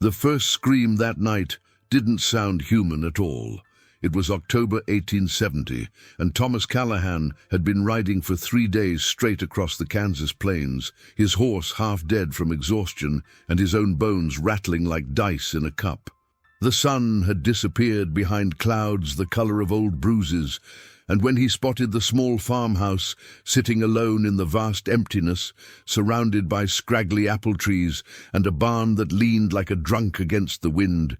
The first scream that night didn't sound human at all. It was October 1870, and Thomas Callahan had been riding for 3 days straight across the Kansas plains, his horse half dead from exhaustion and his own bones rattling like dice in a cup. The sun had disappeared behind clouds the color of old bruises, and when he spotted the small farmhouse sitting alone in the vast emptiness, surrounded by scraggly apple trees and a barn that leaned like a drunk against the wind,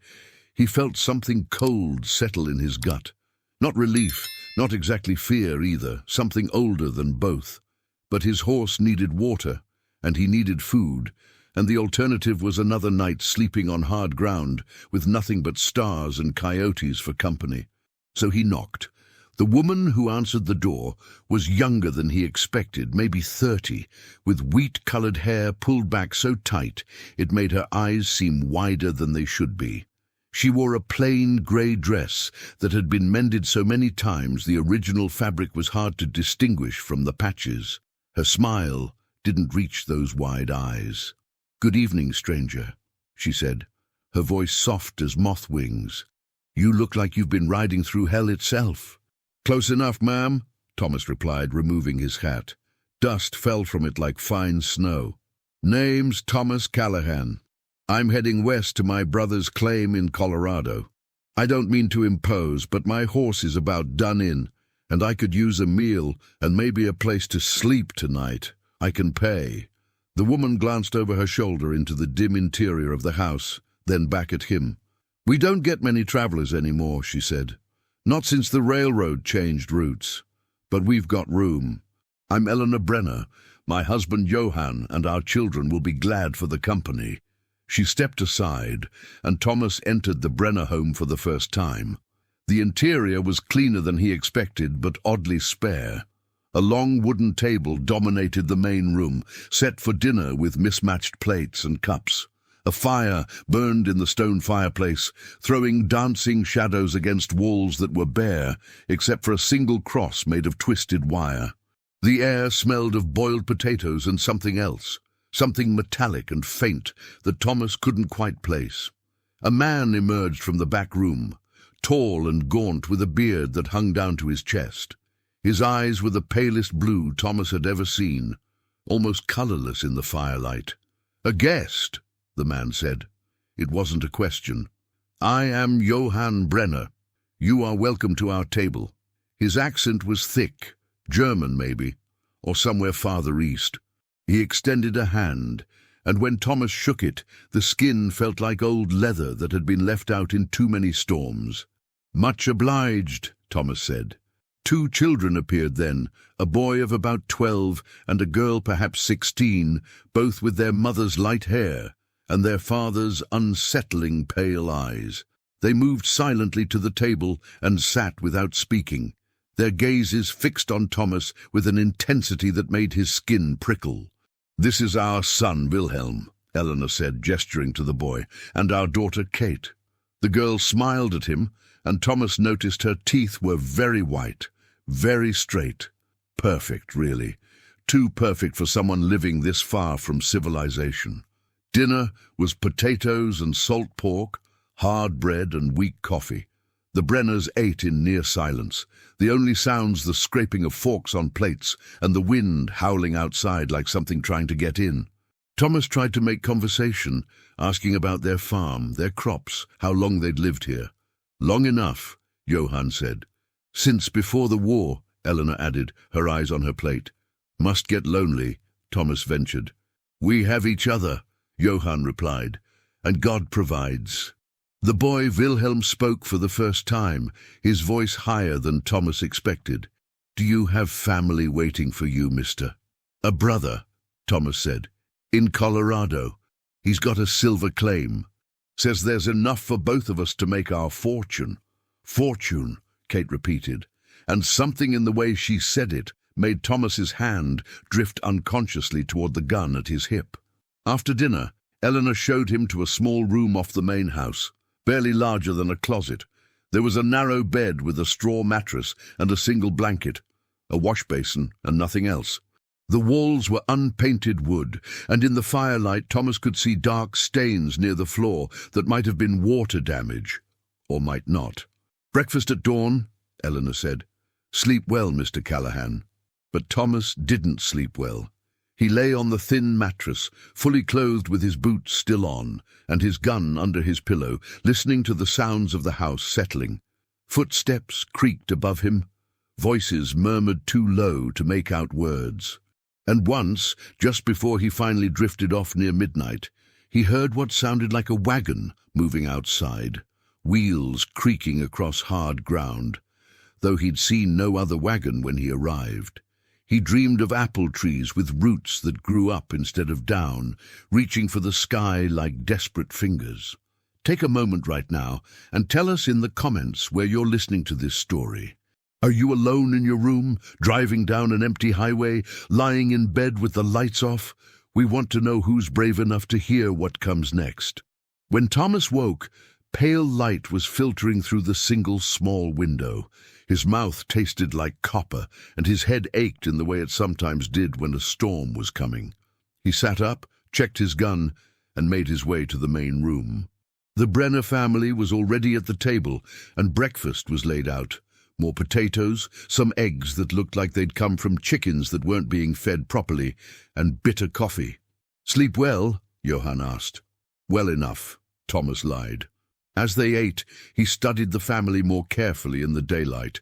he felt something cold settle in his gut. Not relief, not exactly fear either, something older than both. But his horse needed water, and he needed food, and the alternative was another night sleeping on hard ground with nothing but stars and coyotes for company. So he knocked. The woman who answered the door was younger than he expected, maybe 30, with wheat-colored hair pulled back so tight it made her eyes seem wider than they should be. She wore a plain grey dress that had been mended so many times the original fabric was hard to distinguish from the patches. Her smile didn't reach those wide eyes. "Good evening, stranger," she said, her voice soft as moth wings. "You look like you've been riding through hell itself." "Close enough, ma'am," Thomas replied, removing his hat. Dust fell from it like fine snow. "Name's Thomas Callahan. I'm heading west to my brother's claim in Colorado. I don't mean to impose, but my horse is about done in, and I could use a meal and maybe a place to sleep tonight. I can pay." The woman glanced over her shoulder into the dim interior of the house, then back at him. "We don't get many travelers anymore," she said. "Not since the railroad changed routes. But we've got room. I'm Eleanor Brenner. My husband Johann and our children will be glad for the company." She stepped aside, and Thomas entered the Brenner home for the first time. The interior was cleaner than he expected, but oddly spare. A long wooden table dominated the main room, set for dinner with mismatched plates and cups. A fire burned in the stone fireplace, throwing dancing shadows against walls that were bare, except for a single cross made of twisted wire. The air smelled of boiled potatoes and something else. Something metallic and faint that Thomas couldn't quite place. A man emerged from the back room, tall and gaunt with a beard that hung down to his chest. His eyes were the palest blue Thomas had ever seen, almost colorless in the firelight. "A guest," the man said. It wasn't a question. "I am Johann Brenner. You are welcome to our table." His accent was thick, German maybe, or somewhere farther east. He extended a hand, and when Thomas shook it, the skin felt like old leather that had been left out in too many storms. "Much obliged," Thomas said. 2 children appeared then, a boy of about 12 and a girl perhaps 16, both with their mother's light hair and their father's unsettling pale eyes. They moved silently to the table and sat without speaking, their gazes fixed on Thomas with an intensity that made his skin prickle. "This is our son, Wilhelm," Eleanor said, gesturing to the boy, "and our daughter, Kate." The girl smiled at him, and Thomas noticed her teeth were very white, very straight. Perfect, really. Too perfect for someone living this far from civilization. Dinner was potatoes and salt pork, hard bread and weak coffee. The Brenners ate in near silence, the only sounds the scraping of forks on plates and the wind howling outside like something trying to get in. Thomas tried to make conversation, asking about their farm, their crops, how long they'd lived here. "Long enough," Johann said. "Since before the war," Eleanor added, her eyes on her plate. "Must get lonely," Thomas ventured. "We have each other," Johann replied, "and God provides." The boy Wilhelm spoke for the first time, his voice higher than Thomas expected. "Do you have family waiting for you, mister?" "A brother," Thomas said, "in Colorado. He's got a silver claim. Says there's enough for both of us to make our fortune." "Fortune," Kate repeated, and something in the way she said it made Thomas's hand drift unconsciously toward the gun at his hip. After dinner, Eleanor showed him to a small room off the main house, barely larger than a closet. There was a narrow bed with a straw mattress and a single blanket, a wash basin and nothing else. The walls were unpainted wood, and in the firelight Thomas could see dark stains near the floor that might have been water damage, or might not. "Breakfast at dawn," Eleanor said. "Sleep well, Mr. Callahan." But Thomas didn't sleep well. He lay on the thin mattress, fully clothed with his boots still on, and his gun under his pillow, listening to the sounds of the house settling. Footsteps creaked above him. Voices murmured too low to make out words. And once, just before he finally drifted off near midnight, he heard what sounded like a wagon moving outside, wheels creaking across hard ground, though he'd seen no other wagon when he arrived. He dreamed of apple trees with roots that grew up instead of down, reaching for the sky like desperate fingers. Take a moment right now and tell us in the comments where you're listening to this story. Are you alone in your room, driving down an empty highway, lying in bed with the lights off? We want to know who's brave enough to hear what comes next. When Thomas woke, pale light was filtering through the single small window. His mouth tasted like copper, and his head ached in the way it sometimes did when a storm was coming. He sat up, checked his gun, and made his way to the main room. The Brenner family was already at the table, and breakfast was laid out. More potatoes, some eggs that looked like they'd come from chickens that weren't being fed properly, and bitter coffee. "Sleep well?" Johann asked. "Well enough," Thomas lied. As they ate, he studied the family more carefully in the daylight.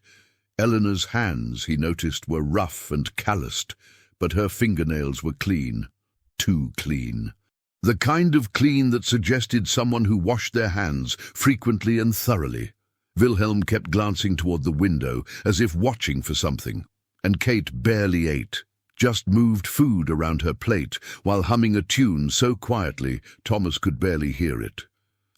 Eleanor's hands, he noticed, were rough and calloused, but her fingernails were clean. Too clean. The kind of clean that suggested someone who washed their hands frequently and thoroughly. Wilhelm kept glancing toward the window, as if watching for something. And Kate barely ate, just moved food around her plate, while humming a tune so quietly Thomas could barely hear it.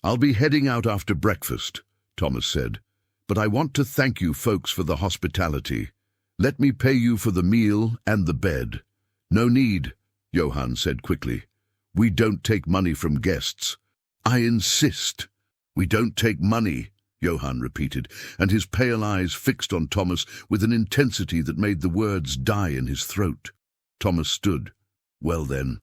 "I'll be heading out after breakfast," Thomas said, "but I want to thank you folks for the hospitality. Let me pay you for the meal and the bed." "No need," Johann said quickly. "We don't take money from guests." "I insist." "We don't take money," Johann repeated, and his pale eyes fixed on Thomas with an intensity that made the words die in his throat. Thomas stood. "Well then,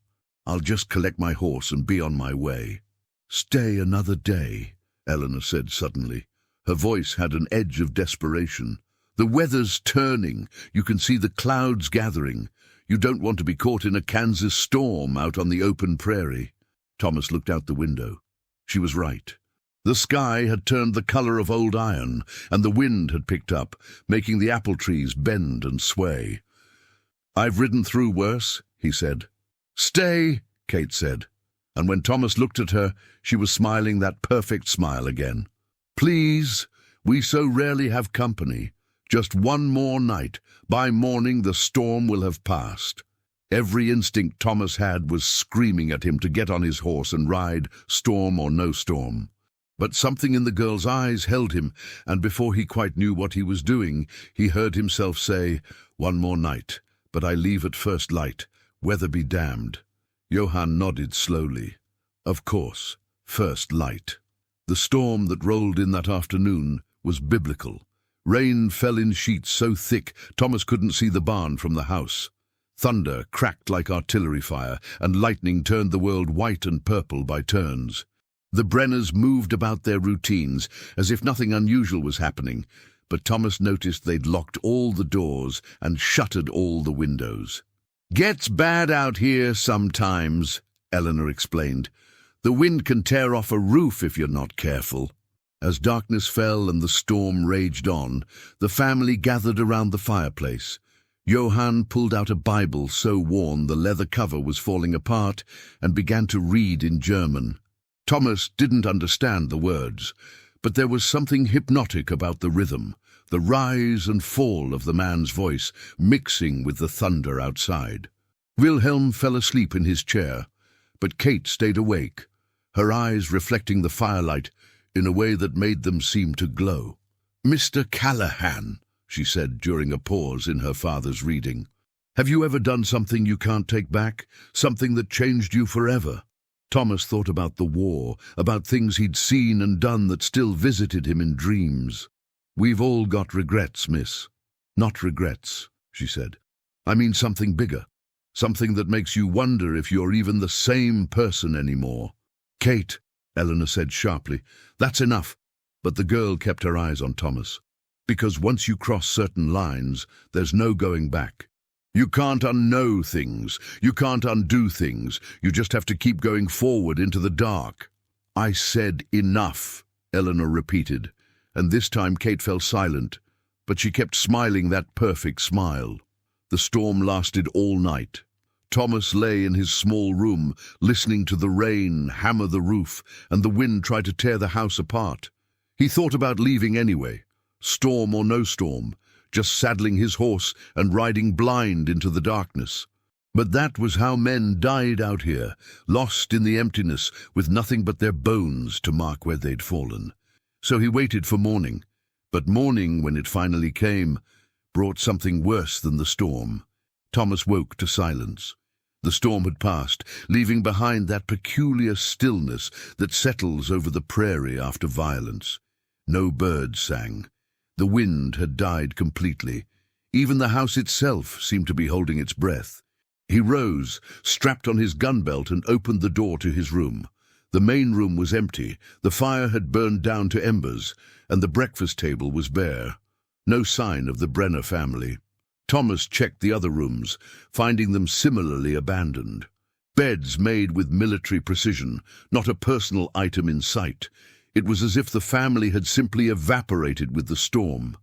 I'll just collect my horse and be on my way." "Stay another day," Eleanor said suddenly. Her voice had an edge of desperation. "The weather's turning. You can see the clouds gathering. You don't want to be caught in a Kansas storm out on the open prairie." Thomas looked out the window. She was right. The sky had turned the color of old iron, and the wind had picked up, making the apple trees bend and sway. "I've ridden through worse," he said. "Stay," Kate said. And when Thomas looked at her, she was smiling that perfect smile again. "Please, we so rarely have company. Just one more night. By morning the storm will have passed." Every instinct Thomas had was screaming at him to get on his horse and ride, storm or no storm. But something in the girl's eyes held him, and before he quite knew what he was doing, he heard himself say, "One more night, but I leave at first light, weather be damned." Johann nodded slowly. Of course, first light. The storm that rolled in that afternoon was biblical. Rain fell in sheets so thick Thomas couldn't see the barn from the house. Thunder cracked like artillery fire, and lightning turned the world white and purple by turns. The Brenners moved about their routines, as if nothing unusual was happening, but Thomas noticed they'd locked all the doors and shuttered all the windows. "Gets bad out here sometimes," Eleanor explained. "The wind can tear off a roof if you're not careful." As darkness fell and the storm raged on, the family gathered around the fireplace. Johann pulled out a Bible so worn the leather cover was falling apart and began to read in German. Thomas didn't understand the words, but there was something hypnotic about the rhythm, the rise and fall of the man's voice mixing with the thunder outside. Wilhelm fell asleep in his chair, but Kate stayed awake, her eyes reflecting the firelight in a way that made them seem to glow. "Mr. Callahan," she said during a pause in her father's reading, "have you ever done something you can't take back, something that changed you forever?" Thomas thought about the war, about things he'd seen and done that still visited him in dreams. "We've all got regrets, miss." "Not regrets," she said. "I mean something bigger. Something that makes you wonder if you're even the same person anymore. Kate, Eleanor said sharply, that's enough. But the girl kept her eyes on Thomas. Because once you cross certain lines, there's no going back. You can't unknow things. You can't undo things. You just have to keep going forward into the dark. I said enough, Eleanor repeated, and this time Kate fell silent, but she kept smiling that perfect smile. The storm lasted all night. Thomas lay in his small room, listening to the rain hammer the roof and the wind try to tear the house apart. He thought about leaving anyway, storm or no storm, just saddling his horse and riding blind into the darkness. But that was how men died out here, lost in the emptiness with nothing but their bones to mark where they'd fallen. So he waited for morning. But morning, when it finally came, brought something worse than the storm. Thomas woke to silence. The storm had passed, leaving behind that peculiar stillness that settles over the prairie after violence. No birds sang. The wind had died completely. Even the house itself seemed to be holding its breath. He rose, strapped on his gun belt, and opened the door to his room. The main room was empty. The fire had burned down to embers, and the breakfast table was bare. No sign of the Brenner family. Thomas checked the other rooms, finding them similarly abandoned. Beds made with military precision, not a personal item in sight. It was as if the family had simply evaporated with the storm.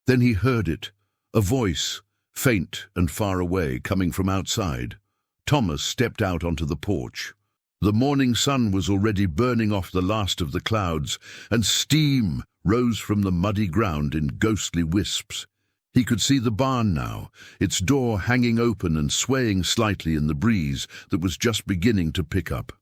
Then he heard it, a voice, faint and far away, coming from outside. Thomas stepped out onto the porch. The morning sun was already burning off the last of the clouds, and steam rose from the muddy ground in ghostly wisps. He could see the barn now, its door hanging open and swaying slightly in the breeze that was just beginning to pick up.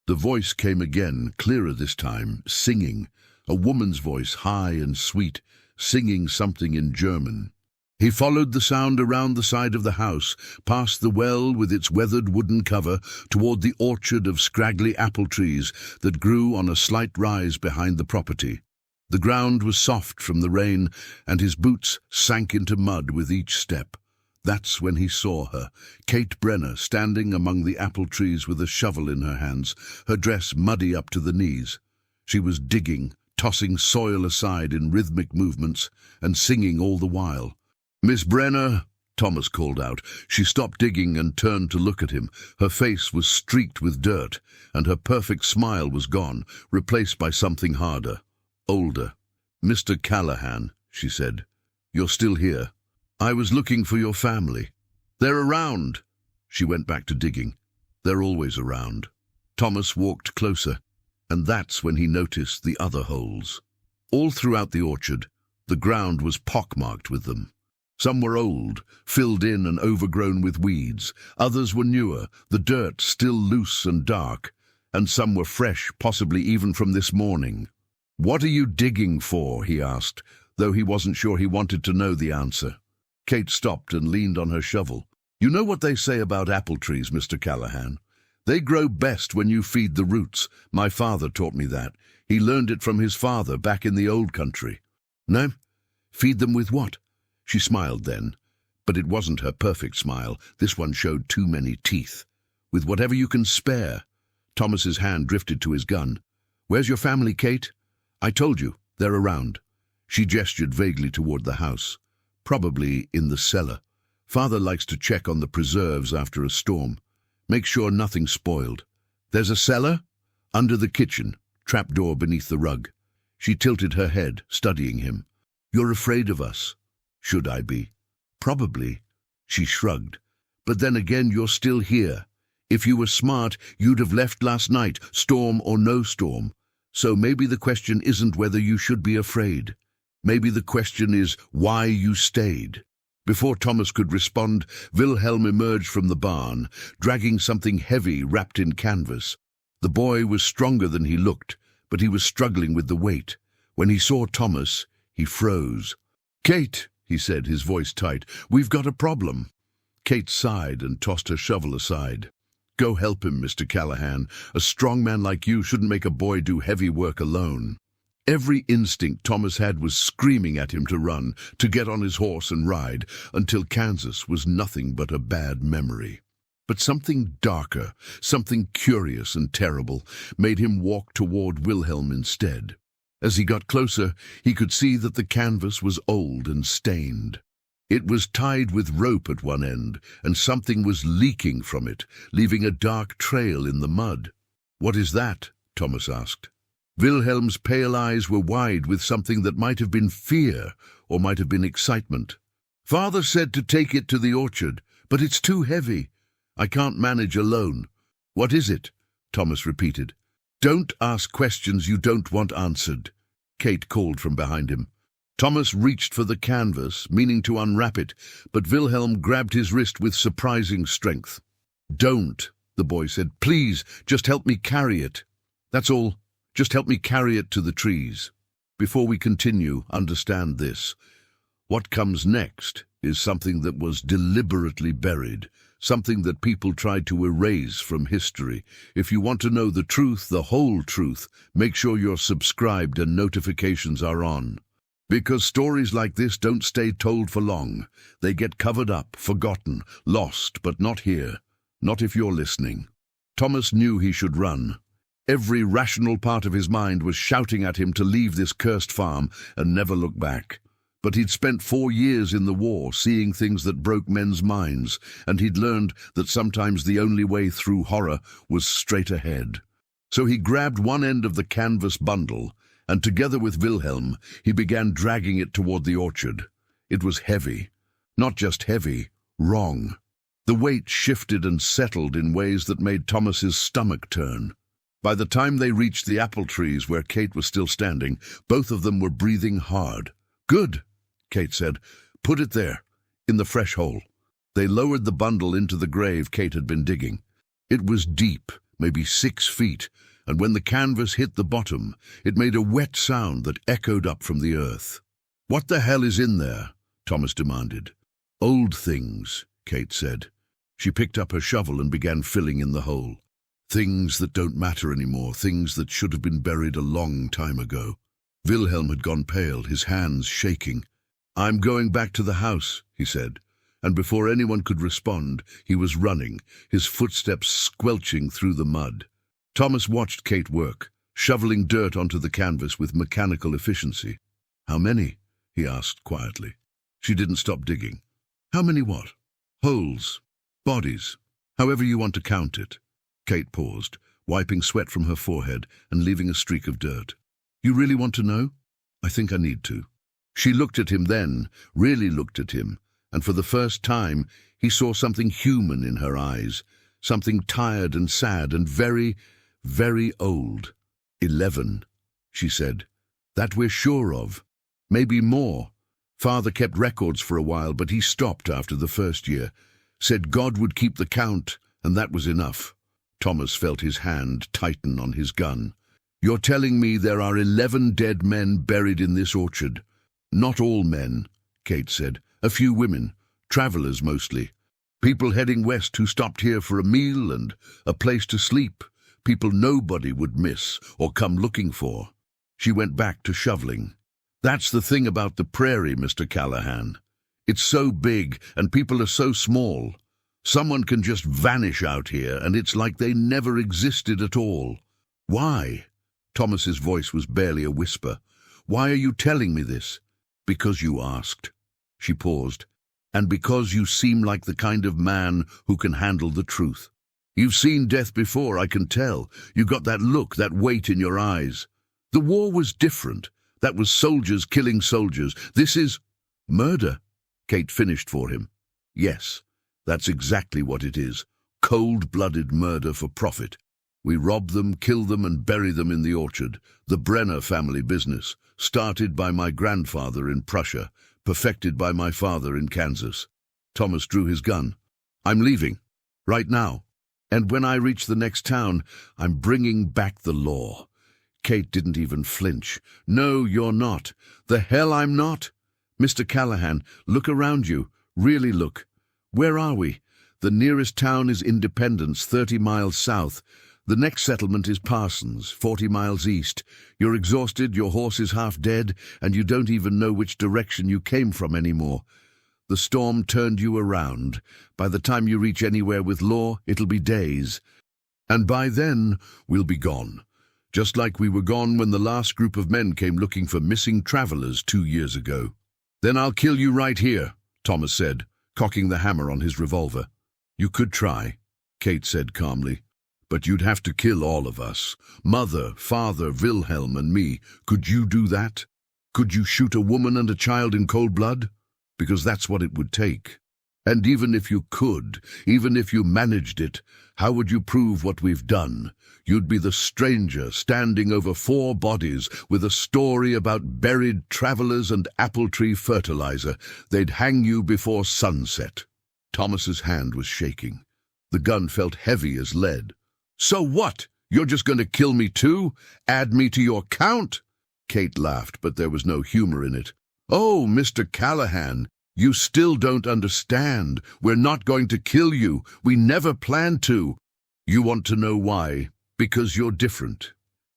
The voice came again, clearer this time, singing, a woman's voice, high and sweet, singing something in German. He followed the sound around the side of the house, past the well with its weathered wooden cover, toward the orchard of scraggly apple trees that grew on a slight rise behind the property. The ground was soft from the rain, and his boots sank into mud with each step. That's when he saw her, Kate Brenner, standing among the apple trees with a shovel in her hands, her dress muddy up to the knees. She was digging, tossing soil aside in rhythmic movements, and singing all the while. "Miss Brenner," Thomas called out. She stopped digging and turned to look at him. Her face was streaked with dirt, and her perfect smile was gone, replaced by something harder, older. "Mr. Callahan," she said, "you're still here. I was looking for your family. They're around." She went back to digging. They're always around. Thomas walked closer, and that's when he noticed the other holes. All throughout the orchard, the ground was pockmarked with them. Some were old, filled in and overgrown with weeds. Others were newer, the dirt still loose and dark. And some were fresh, possibly even from this morning. "What are you digging for?" he asked, though he wasn't sure he wanted to know the answer. Kate stopped and leaned on her shovel. "You know what they say about apple trees, Mr. Callahan? They grow best when you feed the roots. My father taught me that. He learned it from his father back in the old country." "No? Feed them with what?" She smiled then, but it wasn't her perfect smile. This one showed too many teeth. "With whatever you can spare." Thomas's hand drifted to his gun. "Where's your family, Kate?" "I told you, they're around." She gestured vaguely toward the house. "Probably in the cellar. Father likes to check on the preserves after a storm. Make sure nothing's spoiled." "There's a cellar?" "Under the kitchen, trapdoor beneath the rug." She tilted her head, studying him. "You're afraid of us." "Should I be?" "Probably." She shrugged. "But then again, you're still here. If you were smart, you'd have left last night, storm or no storm. So maybe the question isn't whether you should be afraid. Maybe the question is why you stayed." Before Thomas could respond, Wilhelm emerged from the barn, dragging something heavy wrapped in canvas. The boy was stronger than he looked, but he was struggling with the weight. When he saw Thomas, he froze. "Kate," he said, his voice tight, "we've got a problem." Kate sighed and tossed her shovel aside. "Go help him, Mr. Callahan. A strong man like you shouldn't make a boy do heavy work alone." Every instinct Thomas had was screaming at him to run, to get on his horse and ride, until Kansas was nothing but a bad memory. But something darker, something curious and terrible, made him walk toward Wilhelm instead. As he got closer, he could see that the canvas was old and stained. It was tied with rope at one end, and something was leaking from it, leaving a dark trail in the mud. "What is that?" Thomas asked. Wilhelm's pale eyes were wide with something that might have been fear or might have been excitement. "Father said to take it to the orchard, but it's too heavy. I can't manage alone." "What is it?" Thomas repeated. "Don't ask questions you don't want answered," Kate called from behind him. Thomas reached for the canvas, meaning to unwrap it, but Wilhelm grabbed his wrist with surprising strength. "Don't," the boy said. "Please, just help me carry it. That's all. Just help me carry it to the trees." Before we continue, understand this. What comes next is something that was deliberately buried, something that people tried to erase from history. If you want to know the truth, the whole truth, make sure you're subscribed and notifications are on. Because stories like this don't stay told for long. They get covered up, forgotten, lost, but not here. Not if you're listening. Thomas knew he should run. Every rational part of his mind was shouting at him to leave this cursed farm and never look back. But he'd spent 4 years in the war, seeing things that broke men's minds, and he'd learned that sometimes the only way through horror was straight ahead. So he grabbed one end of the canvas bundle, and together with Wilhelm, he began dragging it toward the orchard. It was heavy. Not just heavy, wrong. The weight shifted and settled in ways that made Thomas's stomach turn. By the time they reached the apple trees where Kate was still standing, both of them were breathing hard. "Good," Kate said. "Put it there, in the fresh hole." They lowered the bundle into the grave Kate had been digging. It was deep, maybe 6 feet, and when the canvas hit the bottom, it made a wet sound that echoed up from the earth. "What the hell is in there?" Thomas demanded. "Old things," Kate said. She picked up her shovel and began filling in the hole. Things that don't matter anymore, things that should have been buried a long time ago. Wilhelm had gone pale, his hands shaking. "I'm going back to the house," he said, and before anyone could respond, he was running, his footsteps squelching through the mud. Thomas watched Kate work, shoveling dirt onto the canvas with mechanical efficiency. "How many?" he asked quietly. She didn't stop digging. "How many what?" "Holes. Bodies. However you want to count it." Kate paused, wiping sweat from her forehead and leaving a streak of dirt. "You really want to know?" "I think I need to." She looked at him then, really looked at him, and for the first time he saw something human in her eyes, something tired and sad and very, very old. 11, she said. "That we're sure of. Maybe more. Father kept records for a while, but he stopped after the first year. Said God would keep the count, and that was enough." Thomas felt his hand tighten on his gun. "You're telling me there are 11 dead men buried in this orchard?" "Not all men," Kate said. "A few women, travelers mostly. People heading west who stopped here for a meal and a place to sleep. People nobody would miss or come looking for." She went back to shoveling. "That's the thing about the prairie, Mr. Callahan. It's so big and people are so small. Someone can just vanish out here and it's like they never existed at all." "Why?" Thomas's voice was barely a whisper. "Why are you telling me this?" "Because you asked." She paused. "And because you seem like the kind of man who can handle the truth. You've seen death before, I can tell. You got that look, that weight in your eyes. The war was different. That was soldiers killing soldiers. This is murder." Kate finished for him. "Yes, that's exactly what it is. Cold-blooded murder for profit. We rob them, kill them, and bury them in the orchard. The Brenner family business, started by my grandfather in Prussia, perfected by my father in Kansas." Thomas drew his gun. "I'm leaving. Right now. And when I reach the next town, I'm bringing back the law." Kate didn't even flinch. "No, you're not. The hell I'm not. Mr. Callahan, look around you. Really look. Where are we? The nearest town is Independence, 30 miles south. The next settlement is Parsons, 40 miles east. You're exhausted, your horse is half dead, and you don't even know which direction you came from anymore. The storm turned you around. By the time you reach anywhere with law, it'll be days. And by then, we'll be gone. Just like we were gone when the last group of men came looking for missing travelers 2 years ago. Then I'll kill you right here, Thomas said, cocking the hammer on his revolver. You could try, Kate said calmly. But you'd have to kill all of us. Mother, father, Wilhelm, and me. Could you do that? Could you shoot a woman and a child in cold blood? Because that's what it would take. And even if you could, even if you managed it, how would you prove what we've done? You'd be the stranger standing over 4 bodies with a story about buried travelers and apple tree fertilizer. They'd hang you before sunset. Thomas's hand was shaking. The gun felt heavy as lead. So what? You're just going to kill me too? Add me to your count? Kate laughed, but there was no humor in it. Oh, Mr. Callahan, you still don't understand. We're not going to kill you. We never planned to. You want to know why? Because you're different.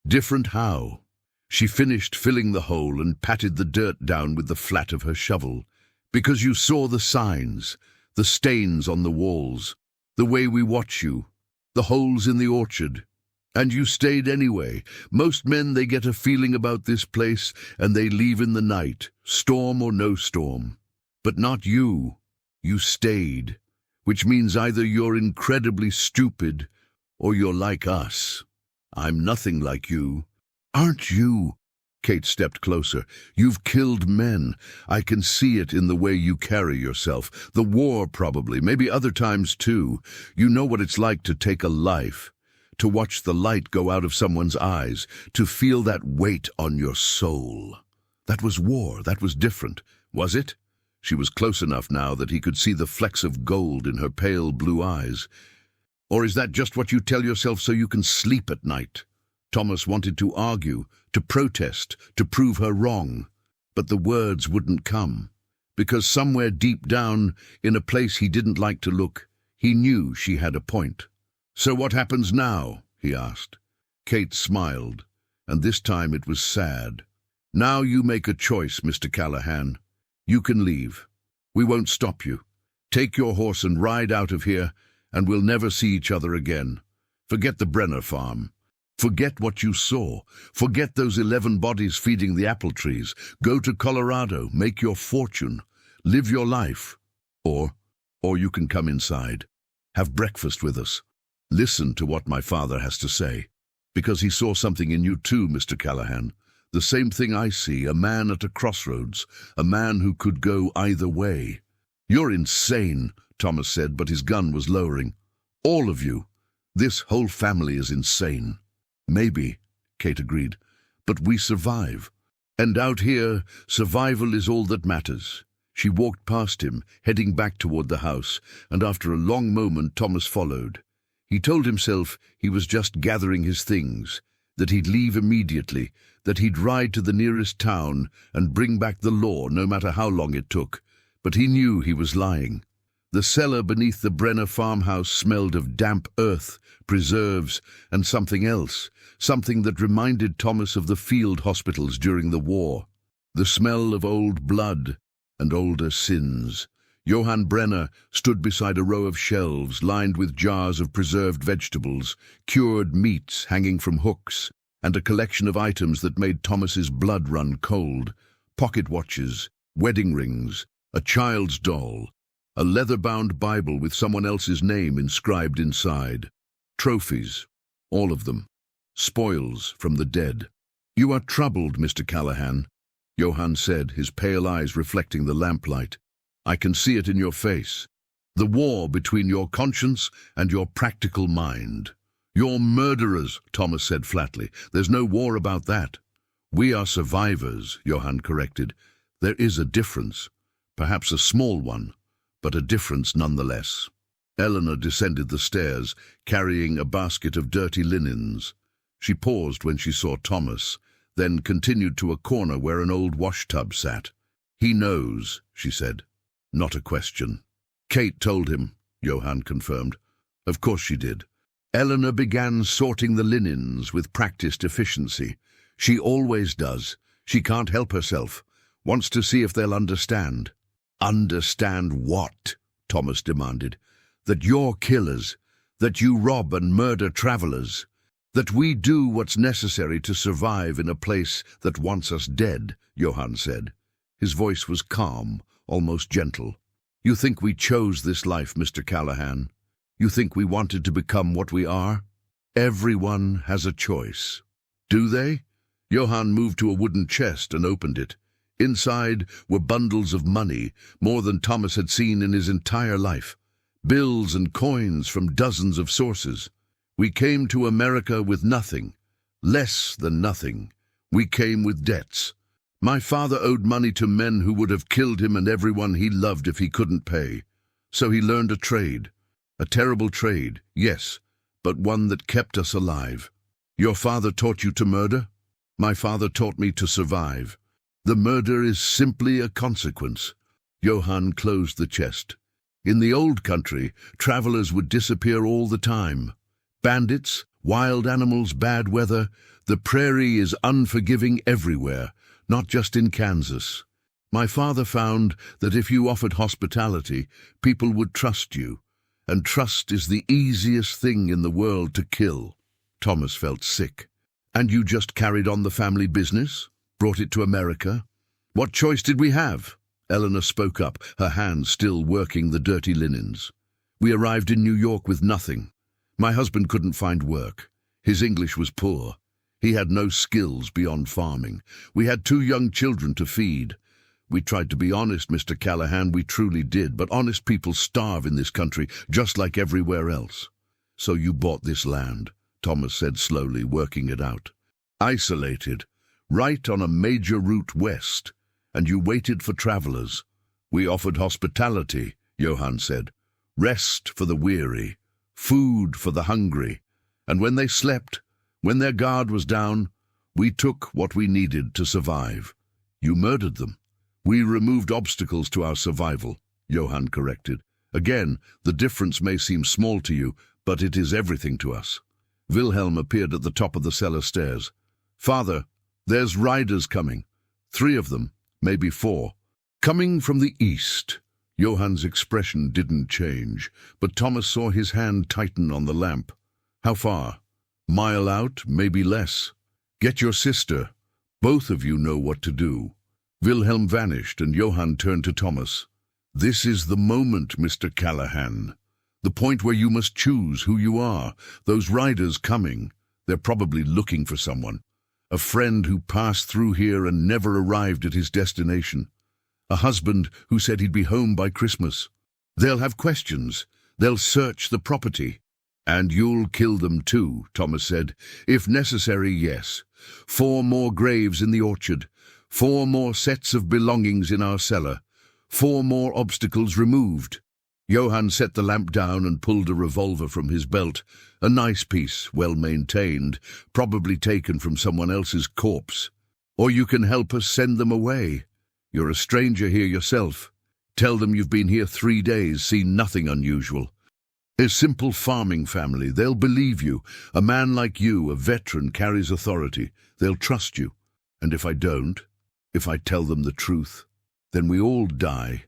Different how? She finished filling the hole and patted the dirt down with the flat of her shovel. Because you saw the signs, the stains on the walls, the way we watch you, the holes in the orchard. And you stayed anyway. Most men, they get a feeling about this place and they leave in the night, storm or no storm. But not you. You stayed, which means either you're incredibly stupid or you're like us. I'm nothing like you. Aren't you? Kate stepped closer. You've killed men. I can see it in the way you carry yourself. The war, probably, maybe other times too. You know what it's like to take a life, to watch the light go out of someone's eyes, to feel that weight on your soul. That was war. That was different. Was it? She was close enough now that he could see the flecks of gold in her pale blue eyes. Or is that just what you tell yourself so you can sleep at night? Thomas wanted to argue, to protest, to prove her wrong. But the words wouldn't come. Because somewhere deep down, in a place he didn't like to look, he knew she had a point. So what happens now? He asked. Kate smiled, and this time it was sad. Now you make a choice, Mr. Callahan. You can leave. We won't stop you. Take your horse and ride out of here, and we'll never see each other again. Forget the Brenner farm. Forget what you saw. Forget those 11 bodies feeding the apple trees. Go to Colorado, make your fortune, live your life. Or you can come inside. Have breakfast with us. Listen to what my father has to say. Because he saw something in you too, Mr. Callahan. The same thing I see, a man at a crossroads, a man who could go either way. You're insane, Thomas said, but his gun was lowering. All of you. This whole family is insane. Maybe, Kate agreed, but we survive. And out here, survival is all that matters. She walked past him, heading back toward the house, and after a long moment Thomas followed. He told himself he was just gathering his things, that he'd leave immediately, that he'd ride to the nearest town and bring back the law no matter how long it took. But he knew he was lying. The cellar beneath the Brenner farmhouse smelled of damp earth, preserves, and something else, something that reminded Thomas of the field hospitals during the war. The smell of old blood and older sins. Johann Brenner stood beside a row of shelves lined with jars of preserved vegetables, cured meats hanging from hooks, and a collection of items that made Thomas's blood run cold. Pocket watches, wedding rings, a child's doll, a leather-bound Bible with someone else's name inscribed inside. Trophies, all of them. Spoils from the dead. You are troubled, Mr. Callahan, Johann said, his pale eyes reflecting the lamplight. I can see it in your face. The war between your conscience and your practical mind. You're murderers, Thomas said flatly. There's no war about that. We are survivors, Johann corrected. There is a difference. Perhaps a small one, but a difference nonetheless. Eleanor descended the stairs, carrying a basket of dirty linens. She paused when she saw Thomas, then continued to a corner where an old washtub sat. He knows, she said. Not a question. Kate told him, Johann confirmed. Of course she did. Eleanor began sorting the linens with practiced efficiency. She always does. She can't help herself. Wants to see if they'll understand. Understand what? Thomas demanded. That you're killers, that you rob and murder travelers, that we do what's necessary to survive in a place that wants us dead, Johann said. His voice was calm, almost gentle. You think we chose this life, Mr. Callahan? You think we wanted to become what we are? Everyone has a choice. Do they? Johann moved to a wooden chest and opened it. Inside were bundles of money, more than Thomas had seen in his entire life. Bills and coins from dozens of sources. We came to America with nothing, less than nothing. We came with debts. My father owed money to men who would have killed him and everyone he loved if he couldn't pay. So he learned a trade. A terrible trade, yes, but one that kept us alive. Your father taught you to murder? My father taught me to survive. The murder is simply a consequence. Johann closed the chest. In the old country, travelers would disappear all the time. Bandits, wild animals, bad weather. The prairie is unforgiving everywhere, not just in Kansas. My father found that if you offered hospitality, people would trust you, and trust is the easiest thing in the world to kill. Thomas felt sick. And you just carried on the family business? Brought it to America? What choice did we have? Eleanor spoke up, her hands still working the dirty linens. We arrived in New York with nothing. My husband couldn't find work. His English was poor. He had no skills beyond farming. We had 2 young children to feed. We tried to be honest, Mr. Callahan, we truly did, but honest people starve in this country, just like everywhere else. So you bought this land, Thomas said slowly, working it out. Isolated, right on a major route west, and you waited for travelers. We offered hospitality, Johann said. Rest for the weary, food for the hungry, and when they slept, when their guard was down, we took what we needed to survive. You murdered them. We removed obstacles to our survival, Johann corrected. Again, the difference may seem small to you, but it is everything to us. Wilhelm appeared at the top of the cellar stairs. Father, there's riders coming. 3 of them, maybe 4. Coming from the east. Johann's expression didn't change, but Thomas saw his hand tighten on the lamp. How far? Mile out, maybe less. Get your sister. Both of you know what to do. Wilhelm vanished, and Johann turned to Thomas. This is the moment, Mr. Callahan. The point where you must choose who you are. Those riders coming, they're probably looking for someone. A friend who passed through here and never arrived at his destination. A husband who said he'd be home by Christmas. They'll have questions. They'll search the property. And you'll kill them too, Thomas said. If necessary, yes. 4 more graves in the orchard. 4 more sets of belongings in our cellar. 4 more obstacles removed. Johann set the lamp down and pulled a revolver from his belt. A nice piece, well maintained, probably taken from someone else's corpse. Or you can help us send them away. You're a stranger here yourself. Tell them you've been here 3 days, seen nothing unusual. A simple farming family, they'll believe you. A man like you, a veteran, carries authority. They'll trust you. And if I don't, if I tell them the truth, then we all die,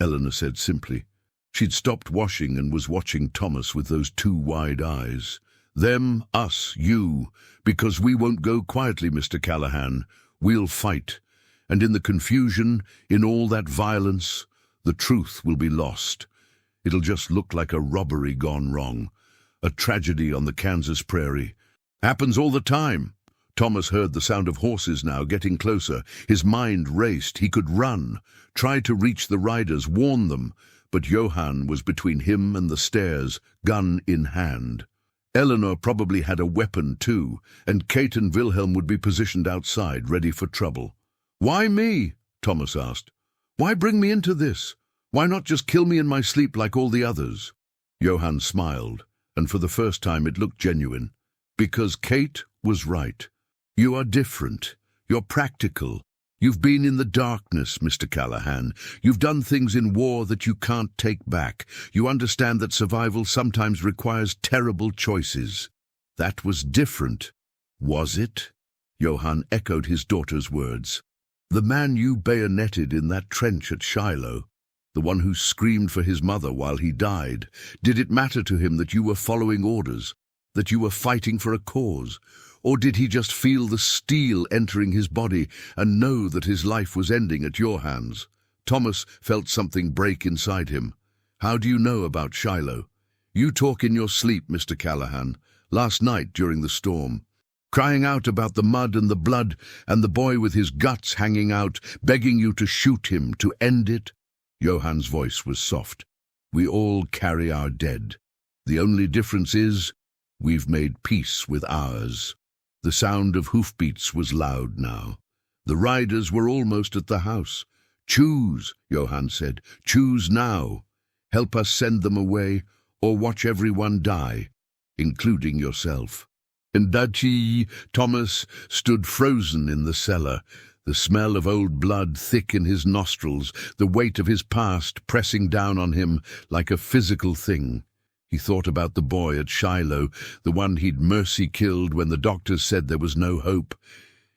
Eleanor said simply. She'd stopped washing and was watching Thomas with those 2 wide eyes. Them, us, you, because we won't go quietly, Mr. Callahan. We'll fight. And in the confusion, in all that violence, the truth will be lost. It'll just look like a robbery gone wrong, a tragedy on the Kansas prairie. Happens all the time. Thomas heard the sound of horses now, getting closer. His mind raced. He could run, try to reach the riders, warn them. But Johann was between him and the stairs, gun in hand. Eleanor probably had a weapon too, and Kate and Wilhelm would be positioned outside, ready for trouble. Why me? Thomas asked. Why bring me into this? Why not just kill me in my sleep like all the others? Johann smiled, and for the first time it looked genuine. Because Kate was right. You are different. You're practical. You've been in the darkness, Mr. Callahan. You've done things in war that you can't take back. You understand that survival sometimes requires terrible choices. That was different, was it? Johann echoed his daughter's words. The man you bayoneted in that trench at Shiloh. the one who screamed for his mother while he died? Did it matter to him that you were following orders, that you were fighting for a cause? Or did he just feel the steel entering his body and know that his life was ending at your hands? Thomas felt something break inside him. How do you know about Shiloh? You talk in your sleep, Mr. Callahan, last night during the storm, crying out about the mud and the blood and the boy with his guts hanging out, begging you to shoot him, to end it. Johann's voice was soft. We all carry our dead. The only difference is we've made peace with ours. The sound of hoofbeats was loud now. The riders were almost at the house. Choose, Johann said. Choose now. Help us send them away, or watch everyone die, including yourself. Ndachi, Thomas, stood frozen in the cellar, the smell of old blood thick in his nostrils, the weight of his past pressing down on him like a physical thing. He thought about the boy at Shiloh, the one he'd mercy killed when the doctors said there was no hope.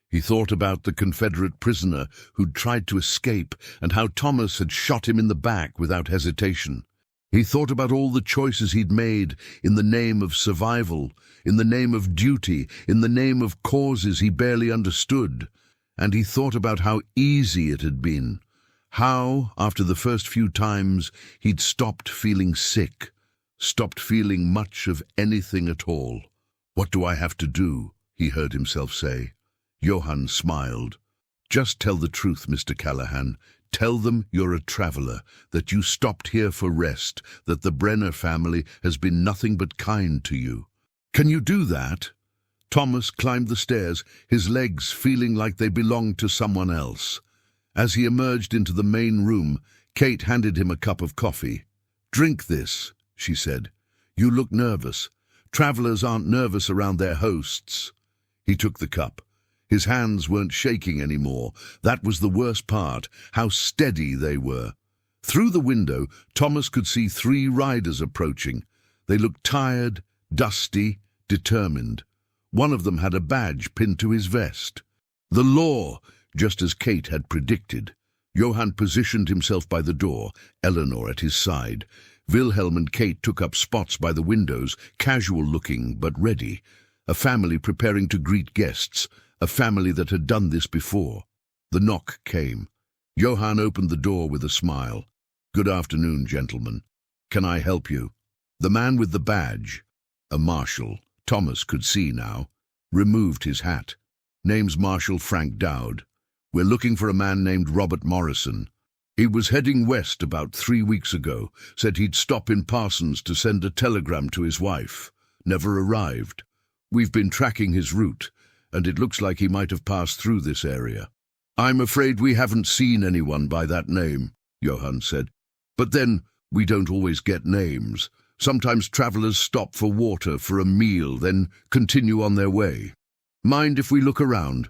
He thought about the Confederate prisoner who'd tried to escape and how Thomas had shot him in the back without hesitation. He thought about all the choices he'd made in the name of survival, in the name of duty, in the name of causes he barely understood. And he thought about how easy it had been, how, after the first few times, he'd stopped feeling sick, stopped feeling much of anything at all. What do I have to do? He heard himself say. Johann smiled. Just tell the truth, Mr. Callahan. Tell them you're a traveler, that you stopped here for rest, that the Brenner family has been nothing but kind to you. Can you do that? Thomas climbed the stairs, his legs feeling like they belonged to someone else. As he emerged into the main room, Kate handed him a cup of coffee. Drink this, she said. You look nervous. Travelers aren't nervous around their hosts. He took the cup. His hands weren't shaking anymore. That was the worst part, how steady they were. Through the window, Thomas could see 3 riders approaching. They looked tired, dusty, determined. One of them had a badge pinned to his vest. The law, just as Kate had predicted. Johann positioned himself by the door, Eleanor at his side. Wilhelm and Kate took up spots by the windows, casual-looking but ready. A family preparing to greet guests. A family that had done this before. The knock came. Johann opened the door with a smile. Good afternoon, gentlemen. Can I help you? The man with the badge, a marshal, Thomas could see now, removed his hat. Name's Marshal Frank Dowd. We're looking for a man named Robert Morrison. He was heading west about 3 weeks ago, said he'd stop in Parsons to send a telegram to his wife. Never arrived. We've been tracking his route, and it looks like he might have passed through this area. I'm afraid we haven't seen anyone by that name, Johann said. But then, we don't always get names. Sometimes travelers stop for water, for a meal, then continue on their way. Mind if we look around?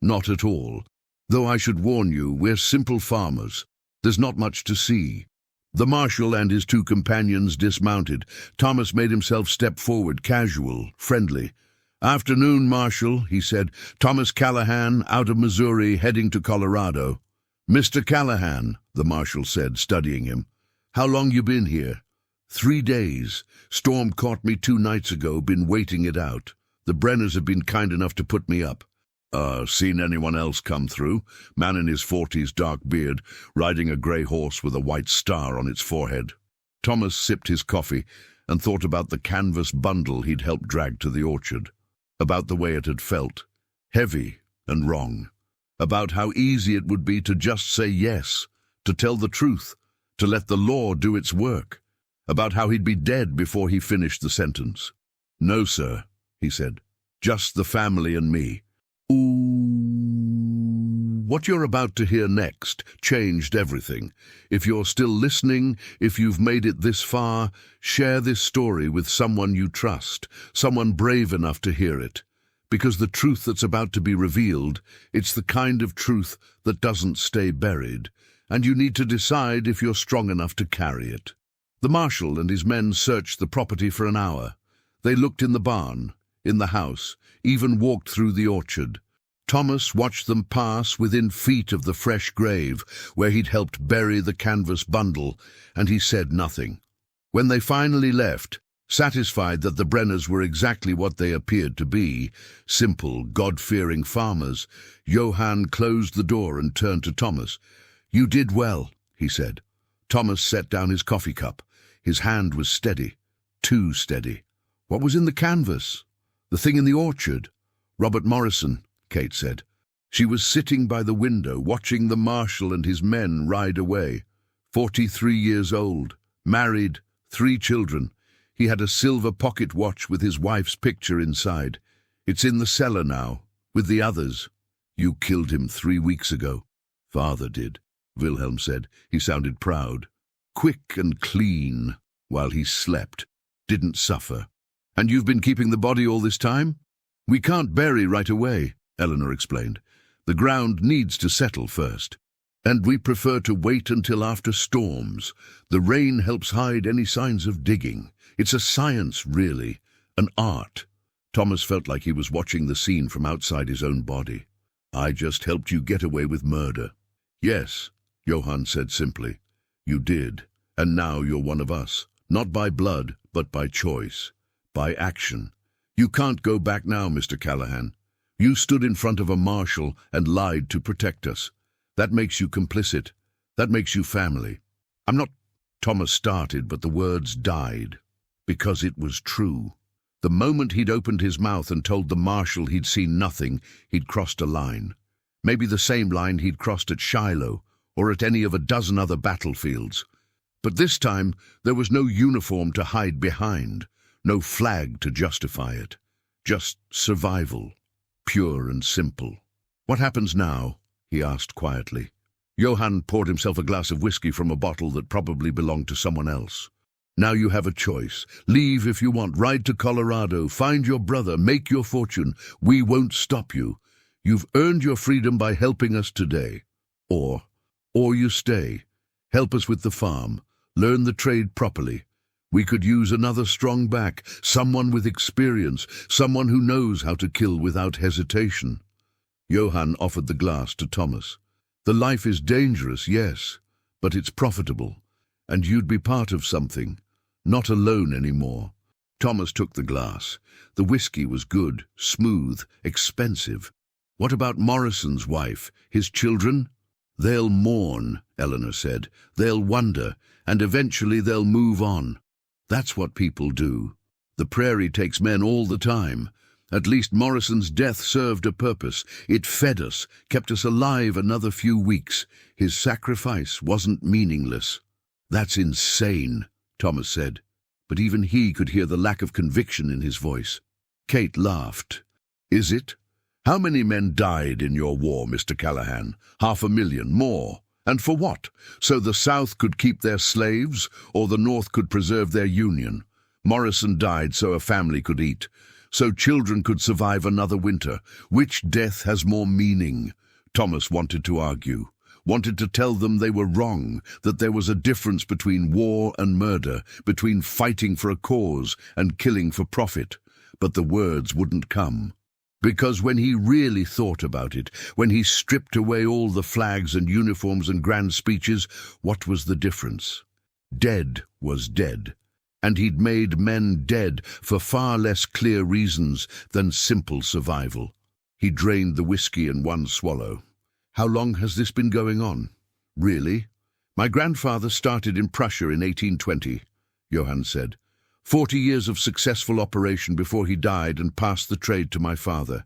Not at all. Though I should warn you, we're simple farmers. There's not much to see. The marshal and his 2 companions dismounted. Thomas made himself step forward, casual, friendly. Afternoon, Marshal, he said. Thomas Callahan, out of Missouri, heading to Colorado. Mr. Callahan, the marshal said, studying him. How long you been here? 3 days. Storm caught me 2 nights ago, been waiting it out. The Brenners have been kind enough to put me up. Seen anyone else come through? Man in his 40s, dark beard, riding a grey horse with a white star on its forehead. Thomas sipped his coffee and thought about the canvas bundle he'd helped drag to the orchard. About the way it had felt, heavy and wrong. About how easy it would be to just say yes, to tell the truth, to let the law do its work. About how he'd be dead before he finished the sentence. No, sir, he said. Just the family and me. Ooh. What you're about to hear next changed everything. If you're still listening, if you've made it this far, share this story with someone you trust, someone brave enough to hear it. Because the truth that's about to be revealed, it's the kind of truth that doesn't stay buried, and you need to decide if you're strong enough to carry it. The marshal and his men searched the property for an hour. They looked in the barn, in the house, even walked through the orchard. Thomas watched them pass within feet of the fresh grave where he'd helped bury the canvas bundle, and he said nothing. When they finally left, satisfied that the Brenners were exactly what they appeared to be, simple, God-fearing farmers, Johann closed the door and turned to Thomas. "You did well," he said. Thomas set down his coffee cup. His hand was steady, too steady. "What was in the canvas?" "The thing in the orchard." "Robert Morrison," Kate said. She was sitting by the window, watching the marshal and his men ride away. 43 years old, married, 3 children. He had a silver pocket watch with his wife's picture inside. "It's in the cellar now, with the others." "You killed him 3 weeks ago." "Father did," Wilhelm said. He sounded proud. "Quick and clean, while he slept. Didn't suffer." "And you've been keeping the body all this time?" "We can't bury right away," Eleanor explained. "The ground needs to settle first. And we prefer to wait until after storms. The rain helps hide any signs of digging. It's a science, really, an art." Thomas felt like he was watching the scene from outside his own body. "I just helped you get away with murder." "Yes," Johann said simply. "You did, and now you're one of us. Not by blood, but by choice, by action. You can't go back now, Mr. Callahan. You stood in front of a marshal and lied to protect us. That makes you complicit. That makes you family." "I'm not—" Thomas started, but the words died. Because it was true. The moment he'd opened his mouth and told the marshal he'd seen nothing, he'd crossed a line. Maybe the same line he'd crossed at Shiloh, or at any of a dozen other battlefields. But this time, there was no uniform to hide behind, no flag to justify it. Just survival, pure and simple. "What happens now?" he asked quietly. Johann poured himself a glass of whiskey from a bottle that probably belonged to someone else. "Now you have a choice. Leave if you want, ride to Colorado, find your brother, make your fortune. We won't stop you. You've earned your freedom by helping us today. Or you stay, help us with the farm, learn the trade properly. We could use another strong back, someone with experience, someone who knows how to kill without hesitation." Johann offered the glass to Thomas. "The life is dangerous, yes, but it's profitable, and you'd be part of something. Not alone anymore." Thomas took the glass. The whiskey was good, smooth, expensive. "What about Morrison's wife, his children?" "They'll mourn," Eleanor said. "They'll wonder, and eventually they'll move on. That's what people do. The prairie takes men all the time. At least Morrison's death served a purpose. It fed us, kept us alive another few weeks. His sacrifice wasn't meaningless." "That's insane," Thomas said, but even he could hear the lack of conviction in his voice. Kate laughed. "Is it? How many men died in your war, Mr. Callahan? 500,000, more. And for what? So the South could keep their slaves, or the North could preserve their union? Morrison died so a family could eat, so children could survive another winter. Which death has more meaning?" Thomas wanted to argue, wanted to tell them they were wrong, that there was a difference between war and murder, between fighting for a cause and killing for profit. But the words wouldn't come. Because when he really thought about it, when he stripped away all the flags and uniforms and grand speeches, what was the difference? Dead was dead. And he'd made men dead for far less clear reasons than simple survival. He drained the whiskey in one swallow. "How long has this been going on?" "Really? My grandfather started in Prussia in 1820, Johann said. 40 years of successful operation before he died and passed the trade to my father.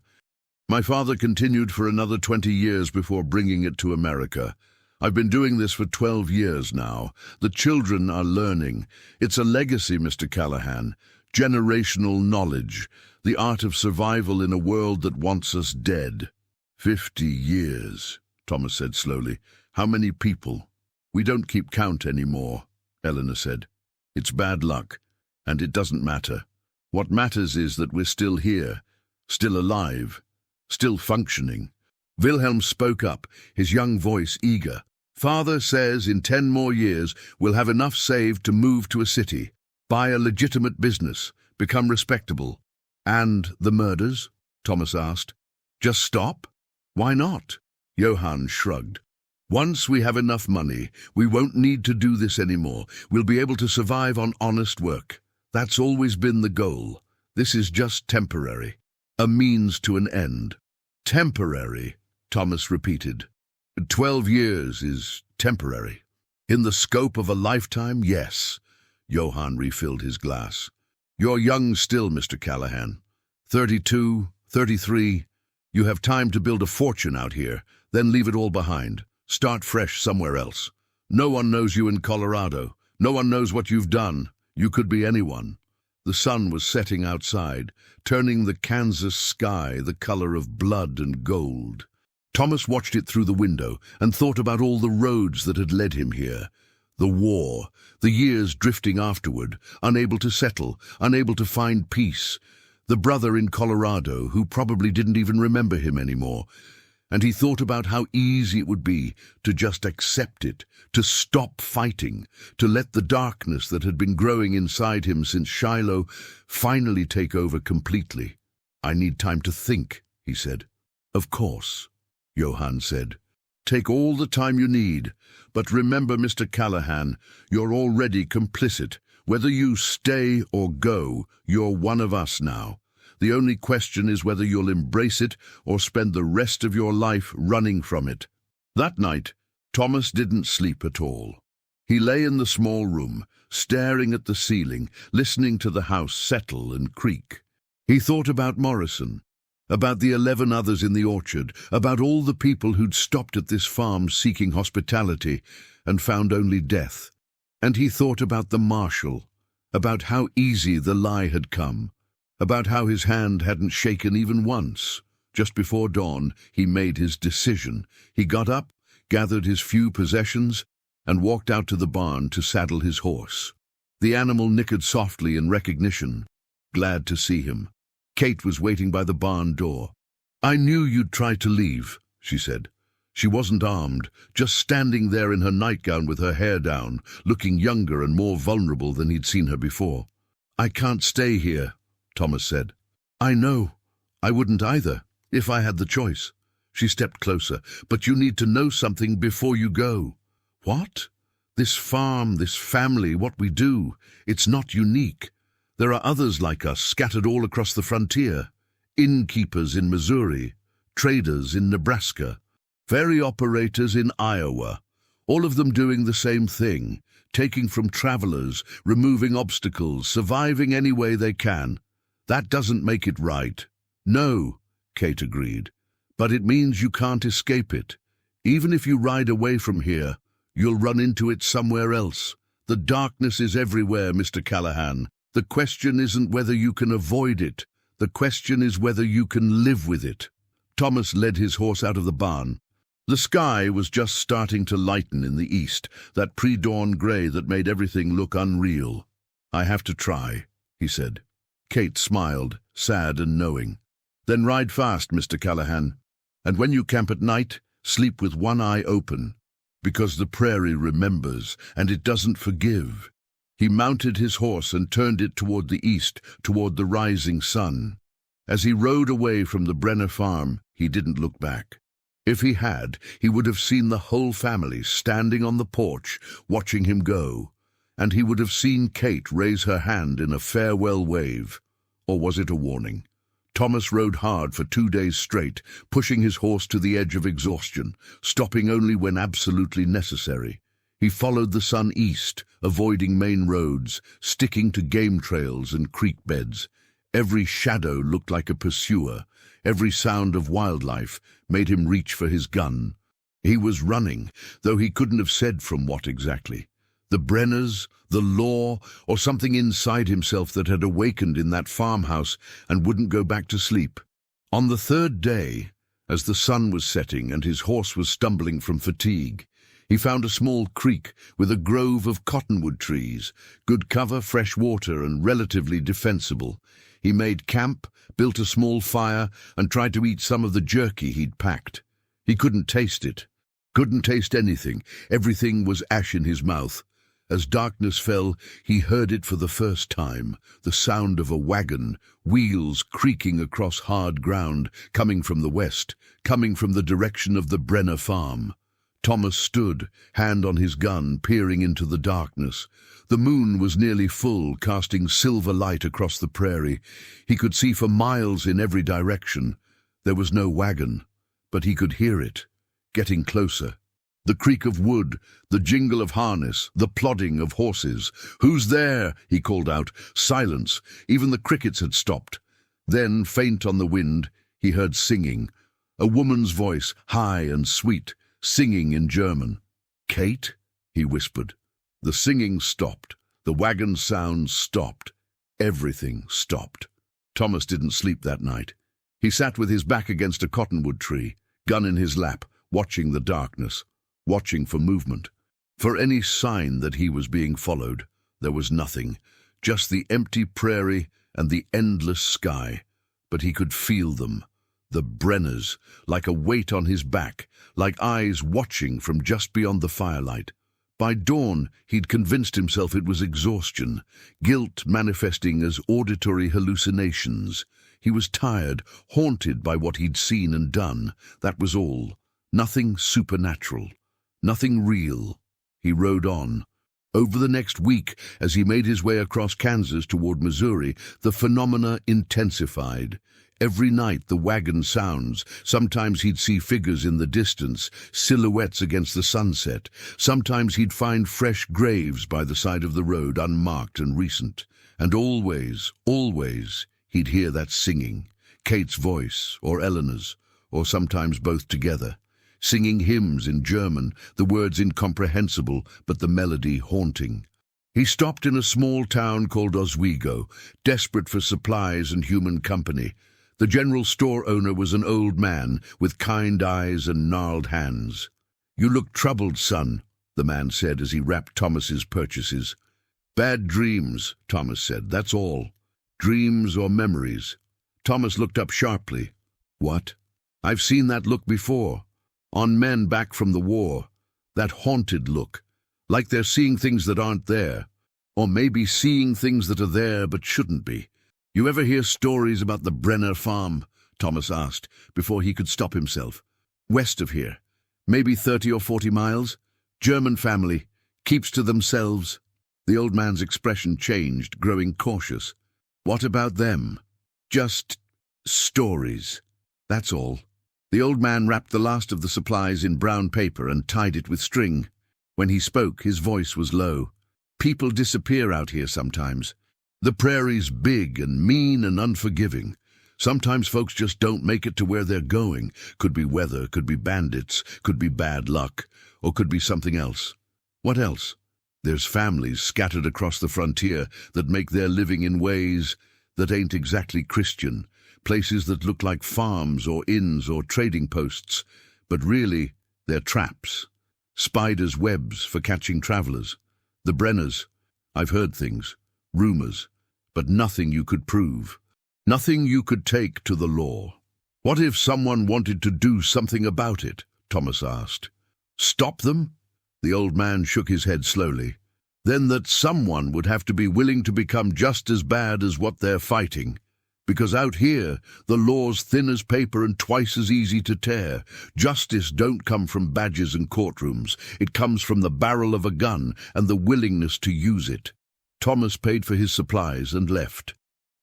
My father continued for another 20 years before bringing it to America. I've been doing this for 12 years now. The children are learning. It's a legacy, Mr. Callahan. Generational knowledge. The art of survival in a world that wants us dead." 50 years, Thomas said slowly. "How many people?" "We don't keep count anymore," Eleanor said. "It's bad luck. And it doesn't matter. What matters is that we're still here, still alive, still functioning." Wilhelm spoke up, his young voice eager. "Father says in 10 more years we'll have enough saved to move to a city, buy a legitimate business, become respectable." "And the murders?" Thomas asked. "Just stop?" Why not? Johann shrugged. Once we have enough money, we won't need to do this anymore. We'll be able to survive on honest work. That's always been the goal. This is just temporary. A means to an end. Temporary, Thomas repeated. 12 years is temporary. In the scope of a lifetime, yes. Johann refilled his glass. You're young still, Mr. Callahan. 32, 33. You have time to build a fortune out here, then leave it all behind. Start fresh somewhere else. No one knows you in Colorado. No one knows what you've done. You could be anyone. The sun was setting outside, turning the Kansas sky the color of blood and gold. Thomas watched it through the window and thought about all the roads that had led him here. The war, the years drifting afterward, unable to settle, unable to find peace. The brother in Colorado, who probably didn't even remember him anymore. And he thought about how easy it would be to just accept it, to stop fighting, to let the darkness that had been growing inside him since Shiloh finally take over completely. I need time to think, he said. Of course, Johann said. Take all the time you need, but remember, Mr. Callahan, you're already complicit. Whether you stay or go, you're one of us now. The only question is whether you'll embrace it or spend the rest of your life running from it. That night, Thomas didn't sleep at all. He lay in the small room, staring at the ceiling, listening to the house settle and creak. He thought about Morrison, about the 11 others in the orchard, about all the people who'd stopped at this farm seeking hospitality and found only death. And he thought about the marshal, about how easy the lie had come, about how his hand hadn't shaken even once. Just before dawn, he made his decision. He got up, gathered his few possessions, and walked out to the barn to saddle his horse. The animal nickered softly in recognition, glad to see him. Kate was waiting by the barn door. I knew you'd try to leave, she said. She wasn't armed, just standing there in her nightgown with her hair down, looking younger and more vulnerable than he'd seen her before. I can't stay here, Thomas said. I know. I wouldn't either, if I had the choice. She stepped closer. But you need to know something before you go. What? This farm, this family, what we do, it's not unique. There are others like us scattered all across the frontier. Innkeepers in Missouri, traders in Nebraska, ferry operators in Iowa, all of them doing the same thing, taking from travelers, removing obstacles, surviving any way they can. That doesn't make it right. No, Kate agreed, but it means you can't escape it. Even if you ride away from here, you'll run into it somewhere else. The darkness is everywhere, Mr. Callahan. The question isn't whether you can avoid it. The question is whether you can live with it. Thomas led his horse out of the barn. The sky was just starting to lighten in the east, that pre-dawn grey that made everything look unreal. I have to try, he said. Kate smiled, sad and knowing. Then ride fast, Mr. Callahan. And when you camp at night, sleep with one eye open, because the prairie remembers, and it doesn't forgive. He mounted his horse and turned it toward the east, toward the rising sun. As he rode away from the Brenner farm, he didn't look back. If he had, he would have seen the whole family standing on the porch, watching him go. And he would have seen Kate raise her hand in a farewell wave. Or was it a warning? Thomas rode hard for 2 days straight, pushing his horse to the edge of exhaustion, stopping only when absolutely necessary. He followed the sun east, avoiding main roads, sticking to game trails and creek beds. Every shadow looked like a pursuer. Every sound of wildlife made him reach for his gun. He was running, though he couldn't have said from what exactly. The Brenners, the law, or something inside himself that had awakened in that farmhouse and wouldn't go back to sleep. On the 3rd day, as the sun was setting and his horse was stumbling from fatigue, he found a small creek with a grove of cottonwood trees, good cover, fresh water, and relatively defensible. He made camp, built a small fire, and tried to eat some of the jerky he'd packed. He couldn't taste it. Couldn't taste anything. Everything was ash in his mouth. As darkness fell, he heard it for the first time, the sound of a wagon, wheels creaking across hard ground, coming from the west, coming from the direction of the Brenner farm. Thomas stood, hand on his gun, peering into the darkness. The moon was nearly full, casting silver light across the prairie. He could see for miles in every direction. There was no wagon, but he could hear it, getting closer. The creak of wood, the jingle of harness, the plodding of horses. "Who's there?" he called out. Silence. Even the crickets had stopped. Then, faint on the wind, he heard singing. A woman's voice, high and sweet, singing in German. "Kate?" he whispered. The singing stopped. The wagon sounds stopped. Everything stopped. Thomas didn't sleep that night. He sat with his back against a cottonwood tree, gun in his lap, watching the darkness, watching for movement. For any sign that he was being followed, there was nothing, just the empty prairie and the endless sky. But he could feel them, the Brenners, like a weight on his back, like eyes watching from just beyond the firelight. By dawn, he'd convinced himself it was exhaustion, guilt manifesting as auditory hallucinations. He was tired, haunted by what he'd seen and done. That was all. Nothing supernatural. Nothing real. He rode on. Over the next week, as he made his way across Kansas toward Missouri, the phenomena intensified. Every night the wagon sounds. Sometimes he'd see figures in the distance, silhouettes against the sunset. Sometimes he'd find fresh graves by the side of the road, unmarked and recent. And always, always, he'd hear that singing. Kate's voice, or Eleanor's, or sometimes both together. Singing hymns in German, the words incomprehensible, but the melody haunting. He stopped in a small town called Oswego, desperate for supplies and human company. The general store owner was an old man with kind eyes and gnarled hands. "You look troubled, son," the man said as he wrapped Thomas's purchases. "Bad dreams," Thomas said, "that's all. Dreams or memories." Thomas looked up sharply. "What?" "I've seen that look before. On men back from the war. That haunted look. Like they're seeing things that aren't there. Or maybe seeing things that are there but shouldn't be. You ever hear stories about the Brenner farm?" Thomas asked, before he could stop himself. "West of here. Maybe 30 or 40 miles. German family. Keeps to themselves." The old man's expression changed, growing cautious. "What about them?" "Just stories. That's all." The old man wrapped the last of the supplies in brown paper and tied it with string. When he spoke, his voice was low. "People disappear out here sometimes. The prairie's big and mean and unforgiving. Sometimes folks just don't make it to where they're going. Could be weather, could be bandits, could be bad luck, or could be something else." "What else?" "There's families scattered across the frontier that make their living in ways that ain't exactly Christian. Places that look like farms or inns or trading posts, but really they're traps. Spiders' webs for catching travelers. The Brenners. I've heard things, rumors, but nothing you could prove. Nothing you could take to the law." "What if someone wanted to do something about it?" Thomas asked. "Stop them?" The old man shook his head slowly. "Then that someone would have to be willing to become just as bad as what they're fighting. Because out here, the law's thin as paper and twice as easy to tear. Justice don't come from badges and courtrooms. It comes from the barrel of a gun and the willingness to use it." Thomas paid for his supplies and left.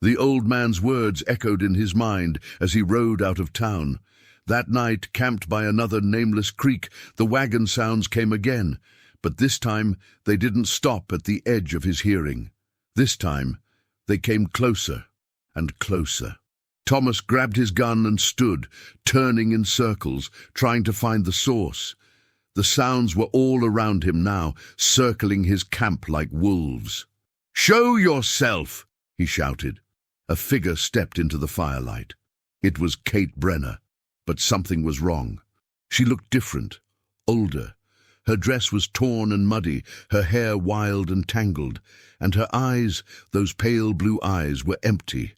The old man's words echoed in his mind as he rode out of town. That night, camped by another nameless creek, the wagon sounds came again. But this time, they didn't stop at the edge of his hearing. This time, they came closer and closer. Thomas grabbed his gun and stood, turning in circles, trying to find the source. The sounds were all around him now, circling his camp like wolves. "Show yourself!" he shouted. A figure stepped into the firelight. It was Kate Brenner, but something was wrong. She looked different, older. Her dress was torn and muddy, her hair wild and tangled, and her eyes, those pale blue eyes, were empty,